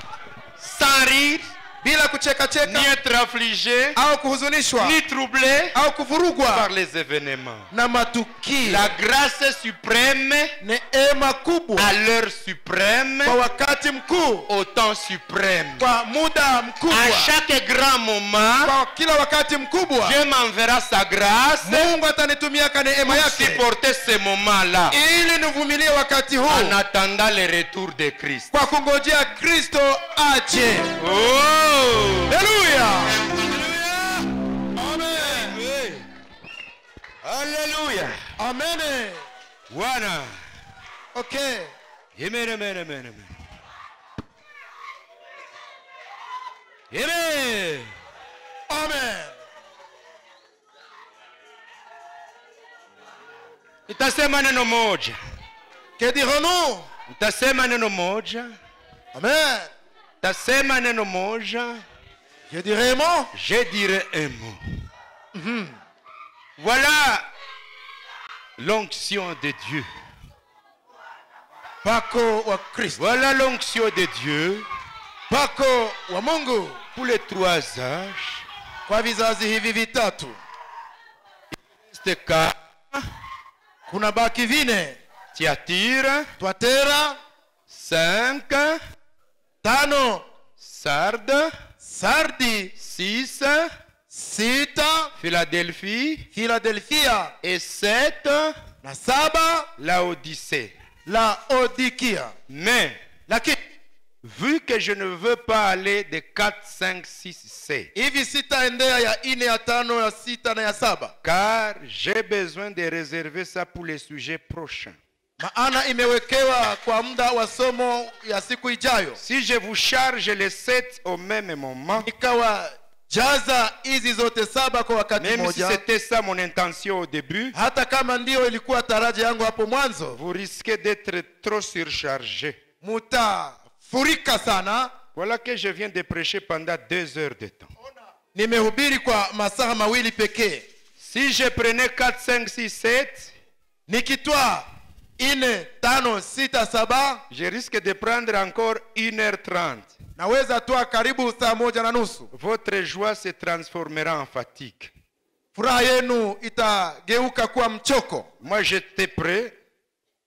Sans rire, bila kucheka ni cheka être affligé, au kuhuzunishwa ni troublé au par kuvurugwa les événements. na matukio. La grâce suprême, Neema kubwa à l'heure suprême, kwa wakati mkuu, au temps suprême. kwa muda mkubwa, À chaque grand moment, kwa kila wakati mkubwa. Dieu m'enverra sa grâce Mungu atanitumia kwa neema pour yake supporter ce moment-là ili nivumilie wakati en huu attendant le retour de Christ. kwa kungojea Kristo aje. Oh! Haleluya. Amen. Alléluia. Amen. Voilà. Okay. Amen, amen, amen, amen. Amen. Amen. Nitasema neno moja. Que dirons-nous? Nitasema neno moja. Amen. Nitasema neno moja. Je dirais mot. Je dirai un mot. Voilà l'onction de Dieu. Pako wa Kristo. Voilà l'onction de Dieu Pako wa Mungu pour les 3 âges. kwa vizazi hivi vitatu. C'était cas Kuna baki vine. Thyatire, Twatera 5, 5, Sardes, Sardi 6, 6, Philadelphie Philadelphia et 7, na 7, Laodicée. Laodikia. Mais, Lakini vu que je ne veux pas aller de 4, 5, 6, 7, hivi sitaendea ya 4, ya 5, ya 6 na ya 7, car j'ai besoin de réserver ça pour les sujets prochains. maana imewekewa kwa muda wa somo ya siku ijayo. Si je vous charge les 7 au même moment, Ikawa jaza hizi zote 7 kwa wakati même si mmoja, c'était ça mon intention au début, hata kama ndio ilikuwa taraja yangu hapo mwanzo, vous risquez d'être trop surchargé. mutafurika sana. Voilà que je viens de prêcher pendant 2 heures de temps. Nimehubiri kwa masaa mawili pekee. Si je prenais 4, 5, 6, 7, Nikitwa 4, 5, 6, 7, je risque de prendre encore 1h30. naweza toa karibu saa 1:30. Votre joie se transformera en fatigue. Furaha yenu itageuka kuwa mchoko. Moi, j'étais prêt,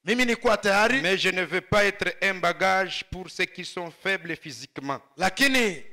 Mimi nikuwa tayari, mais je ne veux pas être un bagage pour ceux qui sont faibles physiquement. lakini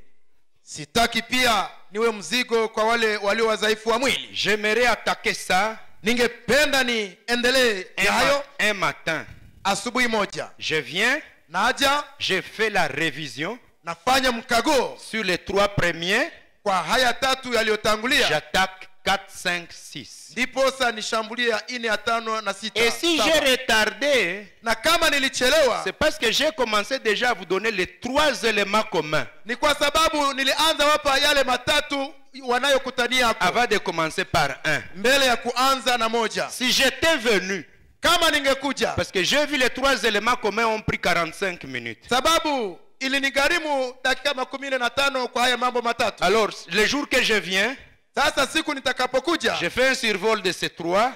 sitaki pia niwe mzigo kwa wale walio wadhaifu wa mwili. J'aimerais attaquer ça Ningependa niendelee hayo un matin. asubuhi moja. Je viens, Naja je fais la révision nafanya mkago sur les 3 premiers. kwa haya 3 yaliyotangulia, J'attaque 4, 5, 6. ndipo sasa nishambulie ya 4, ya 5 na 6. Et si j'ai retardé, Na kama nilichelewa, c'est parce que j'ai commencé déjà à vous donner les 3 éléments communs. ni kwa sababu nilianza wapa yale matatu wanayokutania hapo. Avant de commencer par un. Mbele ya kuanza na moja. Si j'étais venu, Kama ningekuja, parce que j'ai vu les 3 éléments communs ont pris 45 minutes. sababu ilinigharimu dakika 15 kwa haya mambo matatu. Alors, le jour que je viens, Sasa siku nitakapokuja, je fais un survol de ces 3,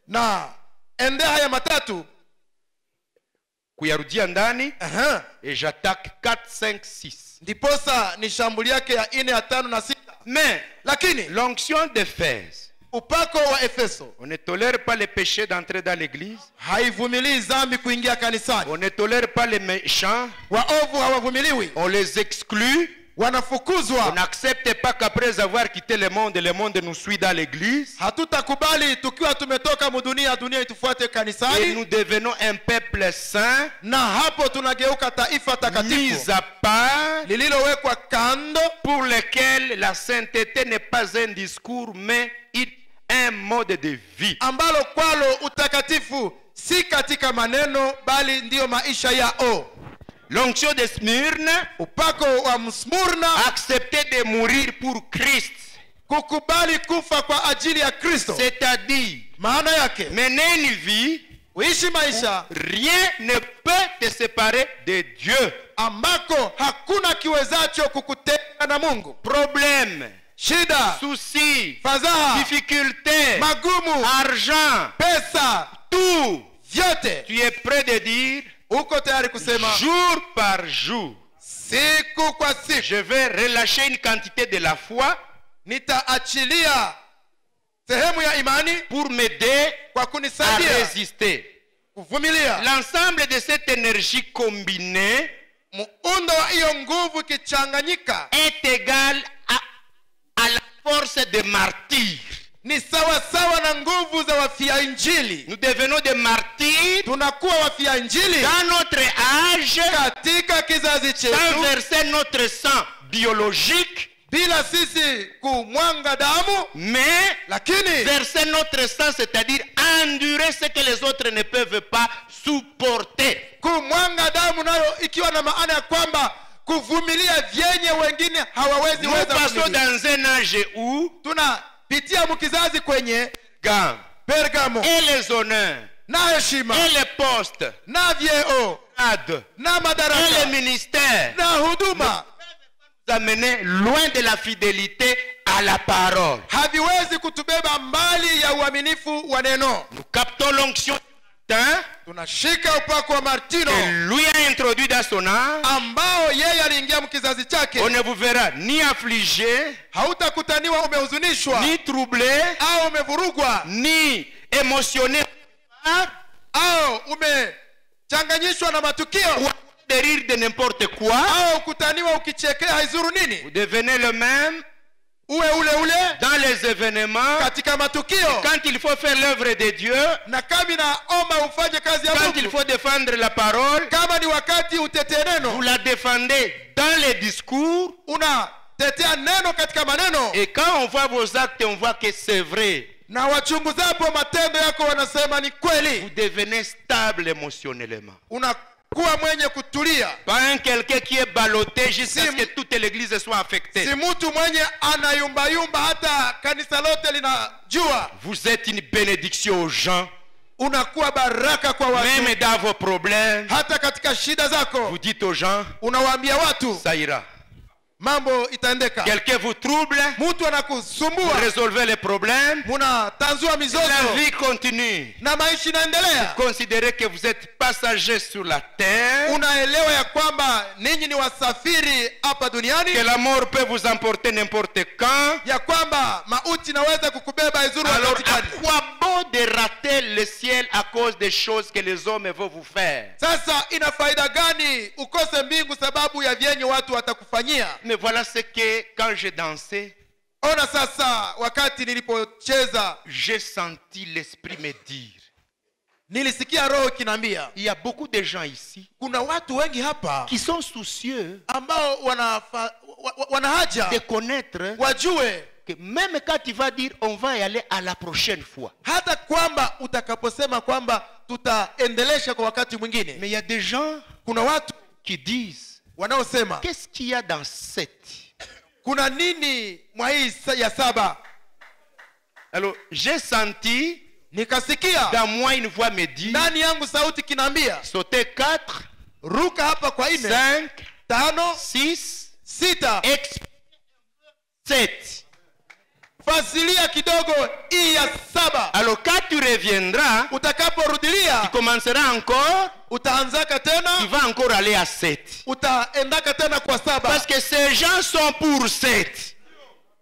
na ende haya matatu, kuyarudia ndani, et j'attaque 4, 5, 6. ndiposa ni shambuli yake ya 4, ya 5 na 6. Mais Lakini l'onction d'Éphèse, upako wa Efeso on ne tolère pas les péchés d'entrer dans l'église, haivumilii dhambi kuingia kanisani. on ne tolère pas les méchants, Waovu hawavumiliwi, on les exclut. On wanafukuzwa. n'accepte pas qu'après avoir quitté le monde nous suit dans l'église. Hatutakubali tukiwa tumetoka dunia, dunia itufuate Et kanisani, nous devenons un peuple saint, na hapo tunageuka taifa mis takatifu à part, lililowekwa kando, pour lequel la sainteté n'est pas un discours, mais un mode de vie. ambalo kwalo utakatifu si katika maneno bali ndiyo maisha yao. L'onction de Smyrne, Upako wa Smurna, accepter de mourir pour Christ, kukubali kufa kwa ajili ya Kristo. c'est-à-dire Maana yake mener une vie, uishi maisha rien ne peut te séparer de Dieu. ambako hakuna kiwezacho kukutenga na Mungu. Problème, Shida, soucis, fadhaa, difficultés, magumu, argent, pesa, tout, vyote tu es prêt de dire uko tayari kusema jour par jour, siku kwa siku je vais relâcher une quantité de la foi nitaachilia sehemu ya imani pour m'aider kwa à kunisaidia résister. kuvumilia. L'ensemble de cette énergie combinée Muundo wa hiyo nguvu kichanganyika est égal à la force des martyrs. ni sawa sawa na nguvu za wafia injili. Nous devenons des martyrs Tunakuwa wafia injili dans notre âge, katika kizazi sans chetu, verser notre sang biologique, bila sisi kumwanga damu, mais lakini verser notre sang, c'est-à-dire endurer ce que les autres ne peuvent pas supporter. kumwanga damu nayo ikiwa na maana ya kwamba kuvumilia vyenye wengine hawawezi Nous weza passons kuvumilia. dans un âge où Tunapitia mkizazi kwenye gamme Pergamo et les honneurs na heshima et les postes, na vyeo grades na et les madaraka ministères na huduma nous amener loin de la fidélité à la parole. haviwezi kutubeba mbali ya uaminifu wa neno. Nous captons l'onction d'un Tunashika upako wa Martino que lui a introduit dans son âme. ambao yeye aliingia mkizazi chake. On ne vous verra ni affligé, Hautakutaniwa umehuzunishwa ni troublé, au umevurugwa ni émotionné au umechanganyishwa na matukio ou de rire de n'importe quoi. au kutaniwa ukichekea haizuru Vous nini. devenez le même Uwe ule dans les événements. katika matukio, Quand il faut faire l'œuvre de Dieu, na kama naomba ufanye kazi ya quand il Mungu, faut défendre la parole, kama ni wakati utetee vous neno, la défendez dans les discours. unatetea neno katika maneno, Et quand on voit vos actes, on voit que c'est vrai. na wachunguzapo matendo yako wanasema ni Vous kweli. devenez stable émotionnellement. Unakuwa mwenye kutulia, Pas un quelqu'un qui est ballotté jusqu'à ce que toute l'église soit affectée. si mtu mwenye anayumbayumba hata kanisa lote linajua. Vous êtes une bénédiction aux gens. Unakuwa baraka kwa watu, Même dans vos problèmes, hata katika shida zako vous dites aux gens, unawaambia watu ça ira. mambo itaendeka. Quelqu'un vous trouble, Mtu vous anakusumbua, résolvez les problèmes, munatanzua la mizozo vie continue. na maisha inaendelea. Considérez que vous êtes passager sur la terre, Unaelewa ya kwamba ninyi ni wasafiri hapa duniani, que la mort peut vous emporter n'importe quand. ya kwamba mauti inaweza kukubeba izuru Alors wakati à gani. quoi bon de rater le ciel à cause des choses que les hommes veulent vous faire? Sasa ina faida gani ukose mbingu sababu ya vyenye watu watakufanyia? Mais voilà ce que quand j'ai dansé, Ona sasa, wakati nilipocheza j'ai senti l'esprit me dire, nilisikia roho kinambia, il y a beaucoup de gens ici kuna watu wengi hapa qui sont soucieux ambao wana haja de connaître wajue que même quand tu vas dire on va y aller à la prochaine fois, hata kwamba utakaposema kwamba tutaendelesha kwa wakati mwingine. mais il y a des gens Kuna watu qui disent wanaosema qu'est-ce qu'il y a dans cette kuna nini mwa hii ya 7? Alors, j'ai senti Nikasikia dans moi une voix me dit, ndani yangu sauti kinaambia, sauter 4, ruka hapa kwa 4, 5, 5, 6, 6, 7. fasilia kidogo hii ya 7. Alors quand tu reviendras, Utakaporudilia tu commenceras encore, utaanzaka tu tena, vas encore aller à 7. utaendaka tena kwa 7. Parce que ces gens sont pour 7.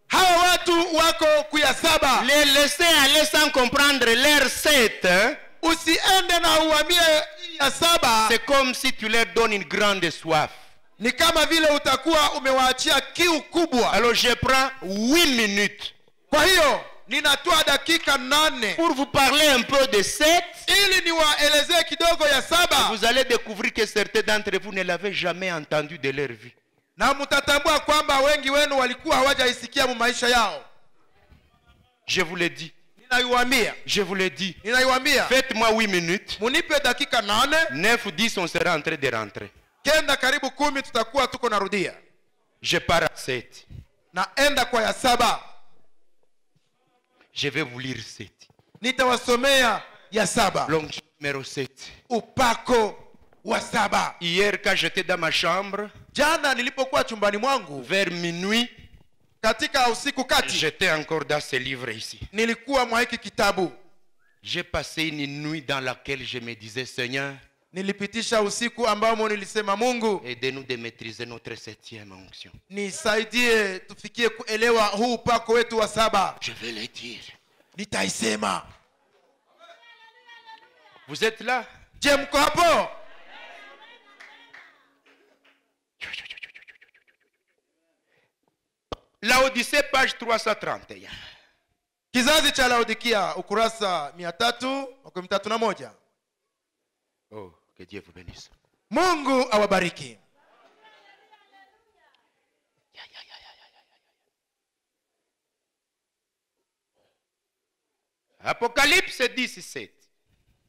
Hawa watu wako kuya 7. Les laisser aller sans comprendre leur 7, hein? Usiende na uambie hii ya 7. C'est comme si tu leur donnes une grande soif. Ni kama vile utakuwa umewaachia kiu kubwa. Alors je prends 8 minutes Kwa hiyo ninatoa dakika 8 pour vous parler un peu de 7. ili niwaelezee kidogo ya 7. Vous allez découvrir que certains d'entre vous ne l'avaient jamais entendu de leur vie. Na mtatambua kwamba wengi wenu walikuwa hawajaisikia mu maisha yao. Je vous le dis. Ninaiwaambia. Je vous le dis. Ninaiwaambia. Faites-moi 8 minutes. Munipe dakika 8. 9 ou 10, on sera en train de rentrer. Kenda karibu 10 tutakuwa tuko narudia. Je pars à 7. Naenda kwa ya 7. Je vais vous lire 7. Nitawasomea ya 7. L'onction numéro 7. Upako wa 7. Hier, quand j'étais dans ma chambre, Jana nilipokuwa chumbani mwangu vers minuit, katika usiku kati, j'étais encore dans ce livre ici. nilikuwa mwa hiki kitabu. J'ai passé une nuit dans laquelle je me disais, Seigneur, Nilipitisha usiku ambao nilisema, Mungu, aidez-nous de maîtriser notre 7e onction. nisaidie tufikie kuelewa huu upako wetu wa 7. Je vais le dire. Nitaisema. Vous êtes là? Je mko hapo? Laodicée, page 331. Kizazi cha Laodikia, ukurasa 331. Oh, que Dieu vous bénisse. Mungu awabariki. Apocalypse 17.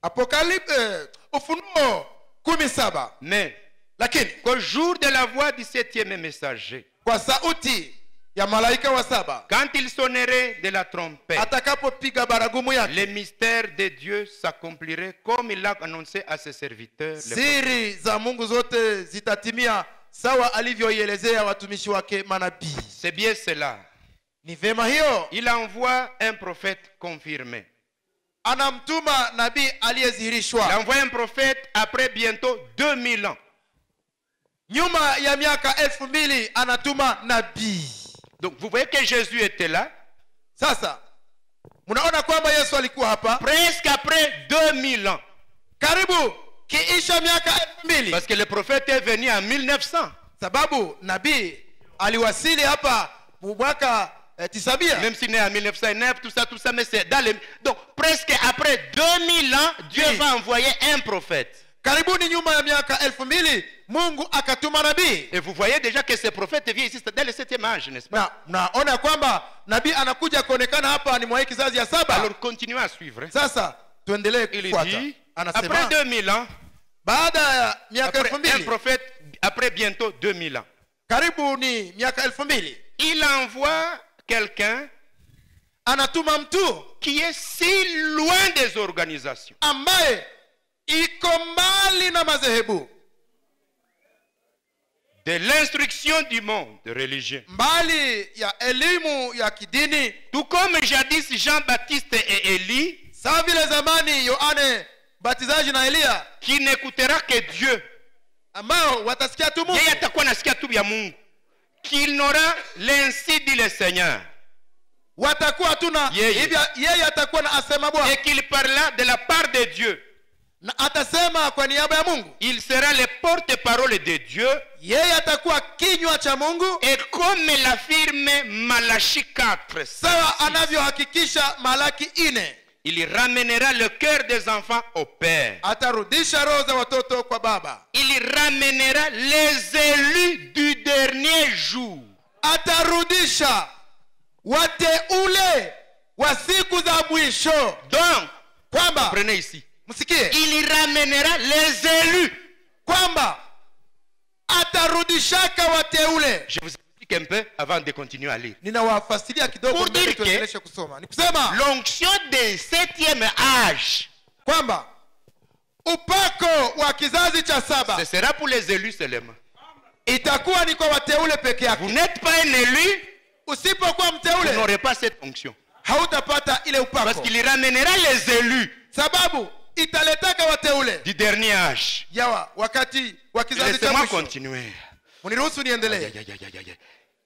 Apocalypse, Ufunuo 17. Mais, Lakini qu'au jour de la voix du 7e messager, kwa sauti ya malaika wa 7, quand il sonnerait de la trompette, atakapopiga baragumu yake, les mystères de Dieu s'accompliraient comme il l'a annoncé à ses serviteurs. siri za Mungu zote zitatimia sawa alivyoielezea watumishi wake manabii. C'est bien cela. Ni vema hiyo. Il envoie un prophète confirmé. Anamtuma nabii Il aliyezihirishwa. envoie un prophète après bientôt 2000 ans. Nyuma ya miaka 2000 anatuma nabii. Donc vous voyez que Jésus était là. Sasa mnaona kwamba Yesu alikuwa hapa Presque après 2000 ans. karibu kiisha miaka 2000, Parce que le prophète est venu en 1900. sababu nabii aliwasili hapa mwaka 900. Même s'il est en 1909, tout ça, mais c'est dans les... Donc presque après 2000 ans, Dieu Oui. va envoyer un prophète. Karibuni nyuma ya miaka 2000 Mungu akatuma nabii. Et vous voyez déjà que ce prophète vient ici dans le 7e âge, n'est-ce pas? Na naona kwamba nabii anakuja kuonekana hapa ni mwa kizazi ya 7. Alors continuez à suivre. Hein. Sasa tuendelee Il kufuata. dit, Anasema après 2000 ans, baada ya miaka après un 2000, prophète, après bientôt 2000 ans, karibu ni miaka 2000, il envoie quelqu'un anatuma mtu qui est si loin des organisations, ambaye iko mbali na madhehebu, de l'instruction du monde religieux. mbali ya elimu ya kidini, Tout comme jadis Jean-Baptiste et Élie, sawa vile zamani Yohane Batizaji na Elia, qui n'écoutera que Dieu. ambao watasikia tu Mungu. Yeye atakuwa nasikia tu ya Mungu. Qu'il n'aura l'ainsi dit le Seigneur. Watakuwa tu na yeye atakuwa na asema Bwana. Et qu'il parla de la part de Dieu. Na atasema kwa niaba ya Mungu. Il sera le porte-parole de Dieu. Yeye atakuwa kinywa cha Mungu. Et comme l'affirme Malachie 4, sawa anavyohakikisha Malaki 4, il ramènera le cœur des enfants au Père. atarudisha roho za watoto kwa Baba. Il ramènera les élus du dernier jour. Atarudisha wateule wa siku za mwisho. Donc, kwamba prenez ici. msikie, Il ramènera les élus. kwamba atarudishaka wateule. Je vous explique J'explique un peu avant de continuer à lire. Ninawafasiria kidogo Pour mbele dire que tuendeleshe kusoma. Ni kusema l'onction de 7e âge, kwamba upako wa kizazi cha ce 7 sera pour les élus seulement. itakuwa ni kwa wateule peke Vous yake. n'êtes pas un élu, Usipokuwa vous mteule n'aurez pas cette onction. hautapata ile Parce upako, qu'il ramènera les élus sababu italetaka wateule du dernier âge. yawa wakati wa kizazi cha Laissez-moi mwisho. continuer. Mniruhusu niendelee. Aïe, aïe, aïe, aïe, aïe.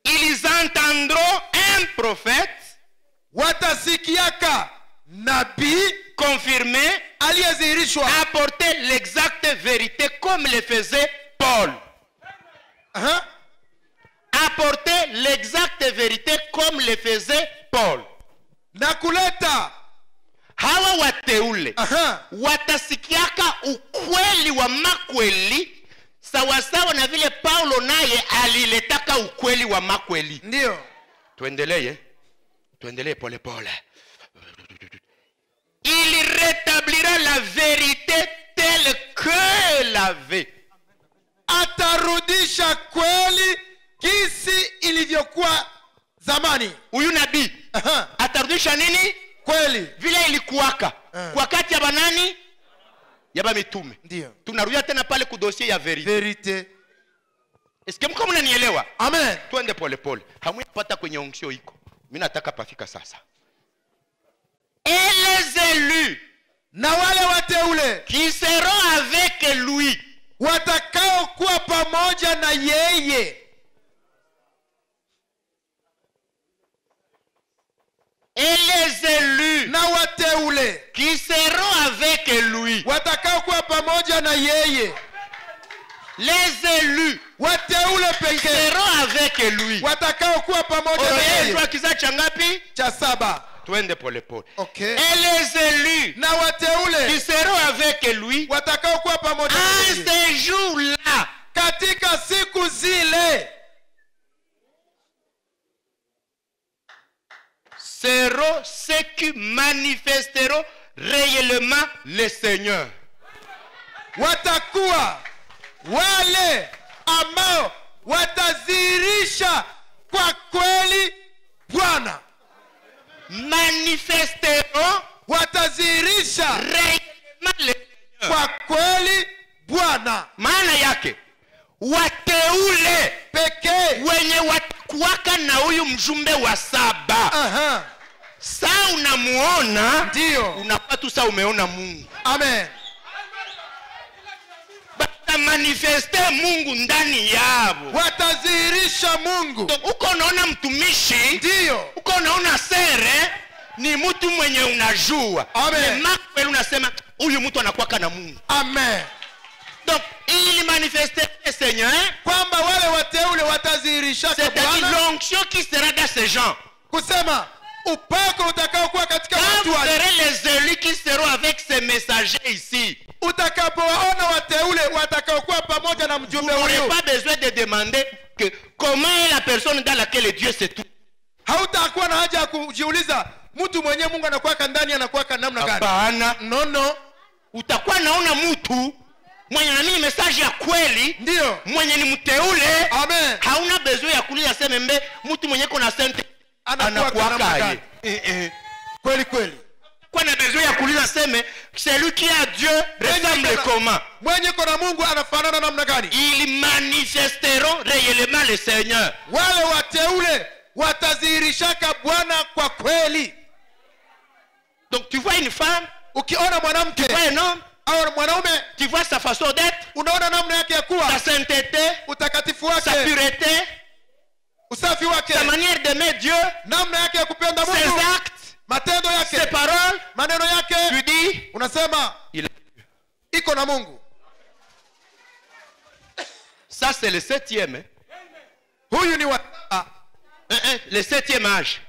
Ils entendront un prophète Watasikiaka nabii confirmer, aliyedhihirishwa apporter l'exacte vérité comme le faisait Paul. Aha. Apporter l'exacte vérité comme le faisait Paul. na kuleta Hawa wateule aha watasikiaka ukweli wa makweli sawasawa na vile Paulo naye aliletaka ukweli wa makweli. ndio Tuendelee pole pole. Il rétablira la vérité telle que l'avait. atarudisha kweli kisi ilivyokuwa zamani. Huyu nabii Aha. atarudisha nini? Kweli Vile ilikuwaka kwa kati ya banani ya ba mitume. ndio Tunarudia tena pale ku dossier ya vérité. verite. Est-ce que mko mnanielewa? Amen. Twende pole pole. Hamuyapata kwenye onction iko. Mimi nataka pafika sasa. Et les élus Na wale wateule qui seront avec lui, watakao kuwa pamoja na yeye, et les élus na wateule qui seront avec lui, watakao kuwa pamoja na yeye, les élus wateule qui pekee seront avec lui. watakao kuwa pamoja na Oye, yeye. kwa kizazi cha ngapi? Cha 7. Twende pole pole. Okay. Et les élus Na qui wateule seront avec lui watakao kuwa pamoja na à yeye ces jours-là, katika siku zile seront ceux qui manifesteront réellement le Seigneur. watakuwa wale ambao watadhihirisha kwa kweli Bwana, Manifesteront watadhihirisha réellement le Seigneur. kwa kweli Bwana Maana yake wateule pekee. wenye watakuwaka na huyu mjumbe wa 7. Aha, Saa unamuona ndio. unakuwa tu saa umeona Mungu. Amen. Batamanifeste Mungu ndani yabo. Watadhihirisha Mungu, Donc, uko unaona mtumishi, ndio. uko unaona sere, ni mtu mwenye unajua. Amen. Makweli unasema huyu mtu anakuwaka na Mungu. Amen. Donc il manifeste le Seigneur, Kwamba wale wateule watadhihirisha kwa c'est-à-dire Bwana, l'onction qui sera dans ces gens. kusema upako utakaokuwa katika Quand watu vous wale. verrez les élus qui seront avec ces messagers ici, Utakapowaona wateule watakaokuwa pamoja na vous mjumbe n'aurez huyo, pas besoin de demander que comment est la personne dans laquelle Dieu se trouve. hautakuwa na haja ya kujiuliza mtu mwenye Mungu anakuwaka ndani anakuwaka namna gani. Hapana, No. utakuwa naona mtu mwenye nani message ya kweli, Ndio. mwenye ni mteule. Amen. Hauna besoin ya kulia sema mbe mtu mwenye kuna sente Anakuwaka namna gani. Kweli kweli. Kwa na besoin ya kuuliza seme celui qui a Dieu ressemble comment? Mwenye kona Mungu anafanana namna gani? Ils manifesteront réellement le Seigneur. Wale wateule watadhihirishaka Bwana kwa kweli. Donc tu vois une femme, Ukiona mwanamke tu vois un homme, au mwanaume, tu vois sa façon d'être, unaona namna yake ya kuwa, sa sainteté, utakatifu sa wake, pureté, usafi wake, sa manière d'aimer Dieu, namna yake ya kupenda ses Mungu, actes, matendo ses yake, paroles. maneno Tu yake, dis, unasema il... iko na Mungu. ça c'est le 7e. Hein? Huyu ni Le 7e âge.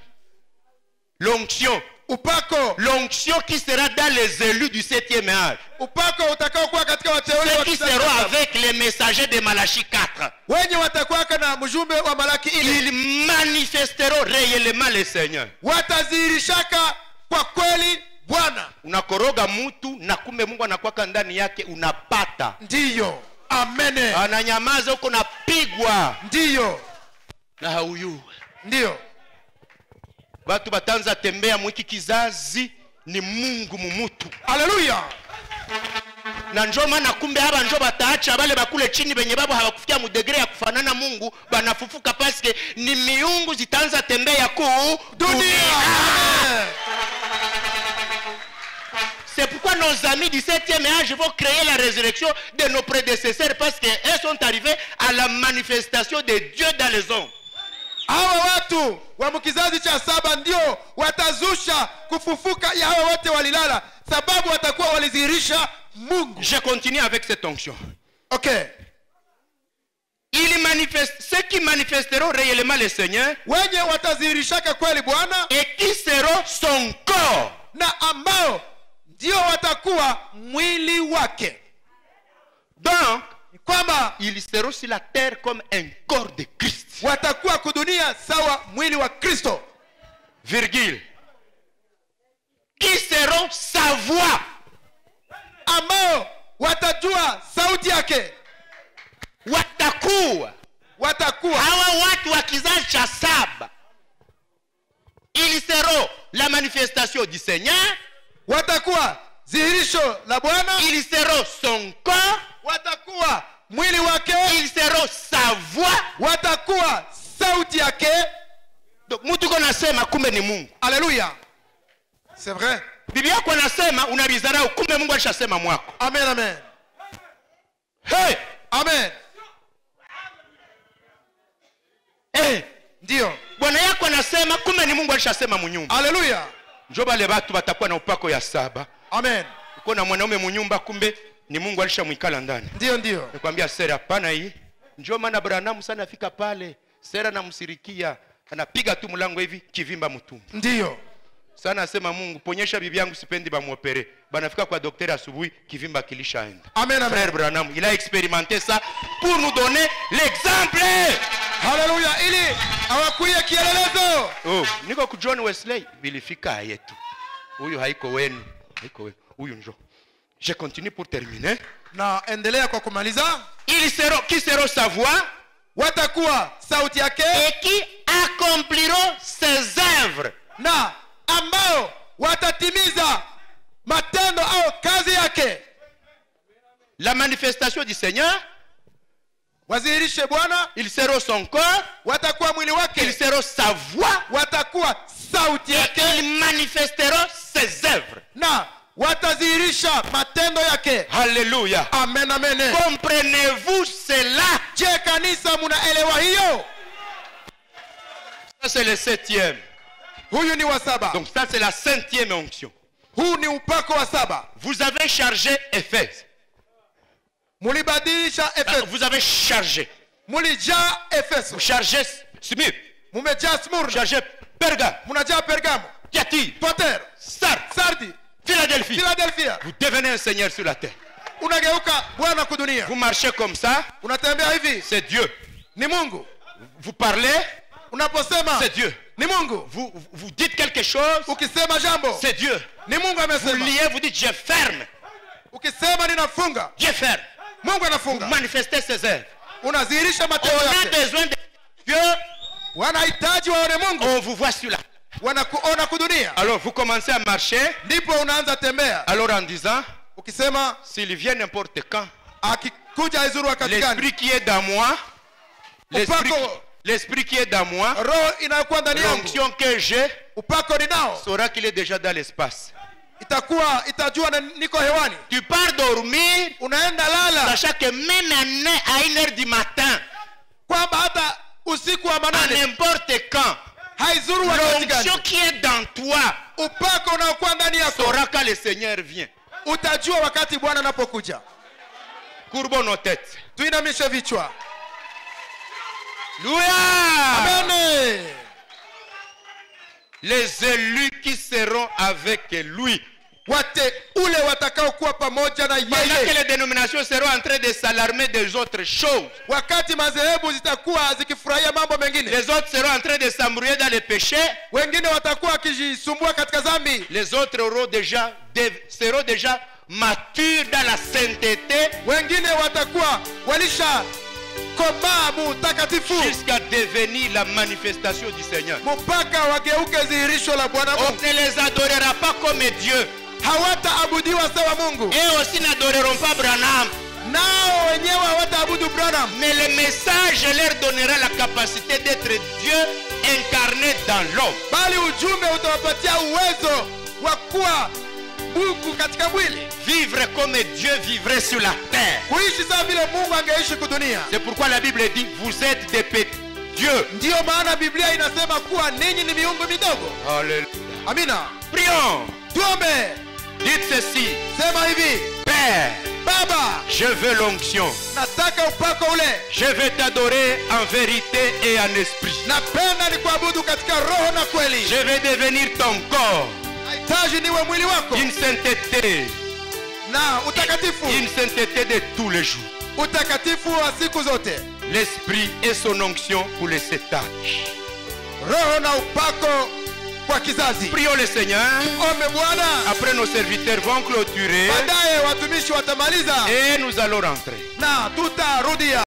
L'onction. upako, L'onction qui sera dans les élus du 7e âge. upako utakao kuwa katika wateule Ceux wa qui kizazi seront cha saba. avec les messagers de Malachie 4. Wenye watakuwaka na mjumbe wa Malaki ile, Ils manifesteront réellement le Seigneur. watadhihirishaka kwa kweli Bwana. Unakoroga mtu na kumbe Mungu anakuwaka ndani yake, unapata. Ndiyo. Amene. Ananyamaza huko napigwa. Ndiyo. na hauyue. Ndio. Watu batanza tembea mwiki kizazi ni Mungu mumutu. Haleluya. Na njoo maana kumbe haba njoo bataacha bale bakule chini benye babo hawakufikia mu degree ya kufanana Mungu banafufuka paske ni miungu zitanza tembea ku dunia. C'est pourquoi nos amis du 7e âge vont créer la résurrection de nos prédécesseurs parce qu'ils sont arrivés à la manifestation de Dieu dans les hommes. Hawa watu wa mkizazi cha 7 ndio watazusha kufufuka ya hawa wote walilala sababu watakuwa walizihirisha Mungu. Je continue avec cette onction. OK. Ils manifestent ceux qui manifesteront réellement le Seigneur wenye watazihirishaka kweli Bwana et qui seront son corps. Na ambao ndio watakuwa mwili wake. Donc, kwamba ils seront sur la terre comme un corps de Christ. Watakuwa kudunia sawa mwili wa Kristo. Virgule. Qui seront sa voix. Ambao watajua sauti yake. Watakuwa hawa watu wa kizazi cha 7. Ils seront la manifestation du Seigneur. Watakuwa dhihirisho la Bwana. Ils seront son corps. Watakuwa mwili wake. Ils seront sa voix. Watakuwa sauti yake. Donc mtu konasema kumbe ni Mungu. Alléluia. C'est vrai. Biblia yako anasema unabizarau kumbe Mungu alishasema mwako. Amen, amen. Hey, amen. Ndio. Bwana yako anasema kumbe ni Mungu alishasema munyumba. Haleluya. Njoo bale watu watakuwa na upako ya 7. Amen. Uko na mwanaume munyumba kumbe ni Mungu alishamwikala ndani. Ndio. Nikwambia Sera hapana hii. Njoo maana Branham sana afika pale. Sera namsirikia. Anapiga tu mlango hivi kivimba mtumbo. Ndio. Sana asema Mungu ponyesha bibi yangu sipendi bamuopere. Banafika kwa daktari asubuhi kivimba kilishaenda. Amen, amen. Frère Branham, il a expérimenté ça pour nous donner l'exemple. Haleluya, ili awakuye kielelezo. Oh, niko ku John Wesley bilifika yetu. Huyu haiko wenu. Huyu njoo. Je continue pour terminer. Na endelea kwa kumaliza. Ils seront qui seront sa voix. Watakuwa sauti yake. Et qui accompliront ses œuvres. Na ambao watatimiza matendo au kazi yake. La manifestation du Seigneur. Wazihirishe Bwana. Ils seront son corps. Watakuwa mwili wake. Ils seront sa voix. Watakuwa sauti yake. Et ils manifesteront ses œuvres. Na watazihirisha matendo yake. Alléluia. Amen, amen. Comprenez-vous cela? Je kanisa munaelewa hiyo? Ça c'est le 7e. Huyu ni wa 7. Donc ça c'est la 5e onction. Huu ni upako wa 7. Vous avez chargé Éphèse. Mulibadilisha Efeso. Vous avez chargé. Mulija Efeso. Vous chargez Smyrne. Mumeja Smyrna. Chargez Pergame. Munaja Pergamo. Thyatire. Poter. Sardi. Philadelphie. Vous devenez un seigneur sur la terre. Unageuka Bwana kudunia. Vous marchez comme ça. Unatembea hivi. C'est Dieu. Ni Mungu. Vous parlez. Unaposema. C'est Dieu. Ni Mungu. Vous dites quelque chose. Ukisema jambo. C'est Dieu. Ni Mungu amesema. Vous liez, vous dites je ferme. Ukisema ninafunga. Je ferme. Mungu anafunga. Manifestez ses œuvres. Unazihirisha matendo yake. On a besoin de Dieu. Wanahitaji waone Mungu. On vous voit sur la. Wanakuona kudunia. Alors vous commencez à marcher. Ndipo unaanza tembea. Alors en disant. Ukisema. S'il vient n'importe quand. Akikuja izuru wakati gani. L'esprit qui est dans moi. L'esprit qui est dans moi. Roho inayokuwa ndani yangu. L'onction que j'ai. Upako ninao. Saura qu'il est déjà dans l'espace. Itajua niko hewani. Tu pars dormir. Unaenda lala. Sachant que même à 1h du matin. Kwamba hata usiku wa manane. À n'importe quand. Haizuru wakati gani. L'onction qui est dans toi. Upako unaokuwa ndani yako. Saura quand le Seigneur vient. Utajua wakati Bwana anapokuja. Courbons nos têtes. Tuinamishe vichwa. Louia. Amen. Les élus qui seront avec lui. Ule watakao kuwa pamoja na yeye. Pendant que les dénominations seront en train de s'alarmer des autres choses. Wakati madhehebu zitakuwa zikifurahia mambo mengine. Les autres seront en train de s'embrouiller dans les péchés. Wengine watakuwa wakijisumbua katika dhambi. Les autres seront déjà matures dans la sainteté. Wengine watakuwa komaa mutakatifu jusqu'à devenir la manifestation du Seigneur. mpaka wageuke dhihirisho la Bwana On Mungu. ne les adorera pas comme Dieu. Hawataabudiwa sawa Mungu, Et aussi n'adoreront pas Branham. nao wenyewe hawataabudu Branham, Mais le message leur donnera la capacité d'être Dieu incarné dans l'homme. bali ujumbe utawapatia uwezo wa kuwa Mungu katika mwili, Vivre comme Dieu vivrait sur la terre. kuishi sawa vile Mungu angeishi kudunia. C'est pourquoi la Bible dit, vous êtes des petits dieux. Ndiyo maana Biblia inasema kuwa ninyi ni miungu midogo. Alléluia. Amina. Prions. Tuombe. Dites ceci. Sema hivi: Père, Baba, je veux l'onction. nataka upako ule. Je veux t'adorer en vérité et en esprit. Napenda ni kuabudu katika roho na kweli. Je veux devenir ton corps. Nahitaji niwe mwili wako Une sainteté. na utakatifu, Une sainteté de tous les jours. utakatifu wa siku zote. L'esprit et son onction pour les 7 âges. Roho na upako kwa kizazi. Prions le Seigneur. Ombe Bwana. Après nos serviteurs vont clôturer. Baadaye watumishi watamaliza Et nous allons rentrer. na tutarudia.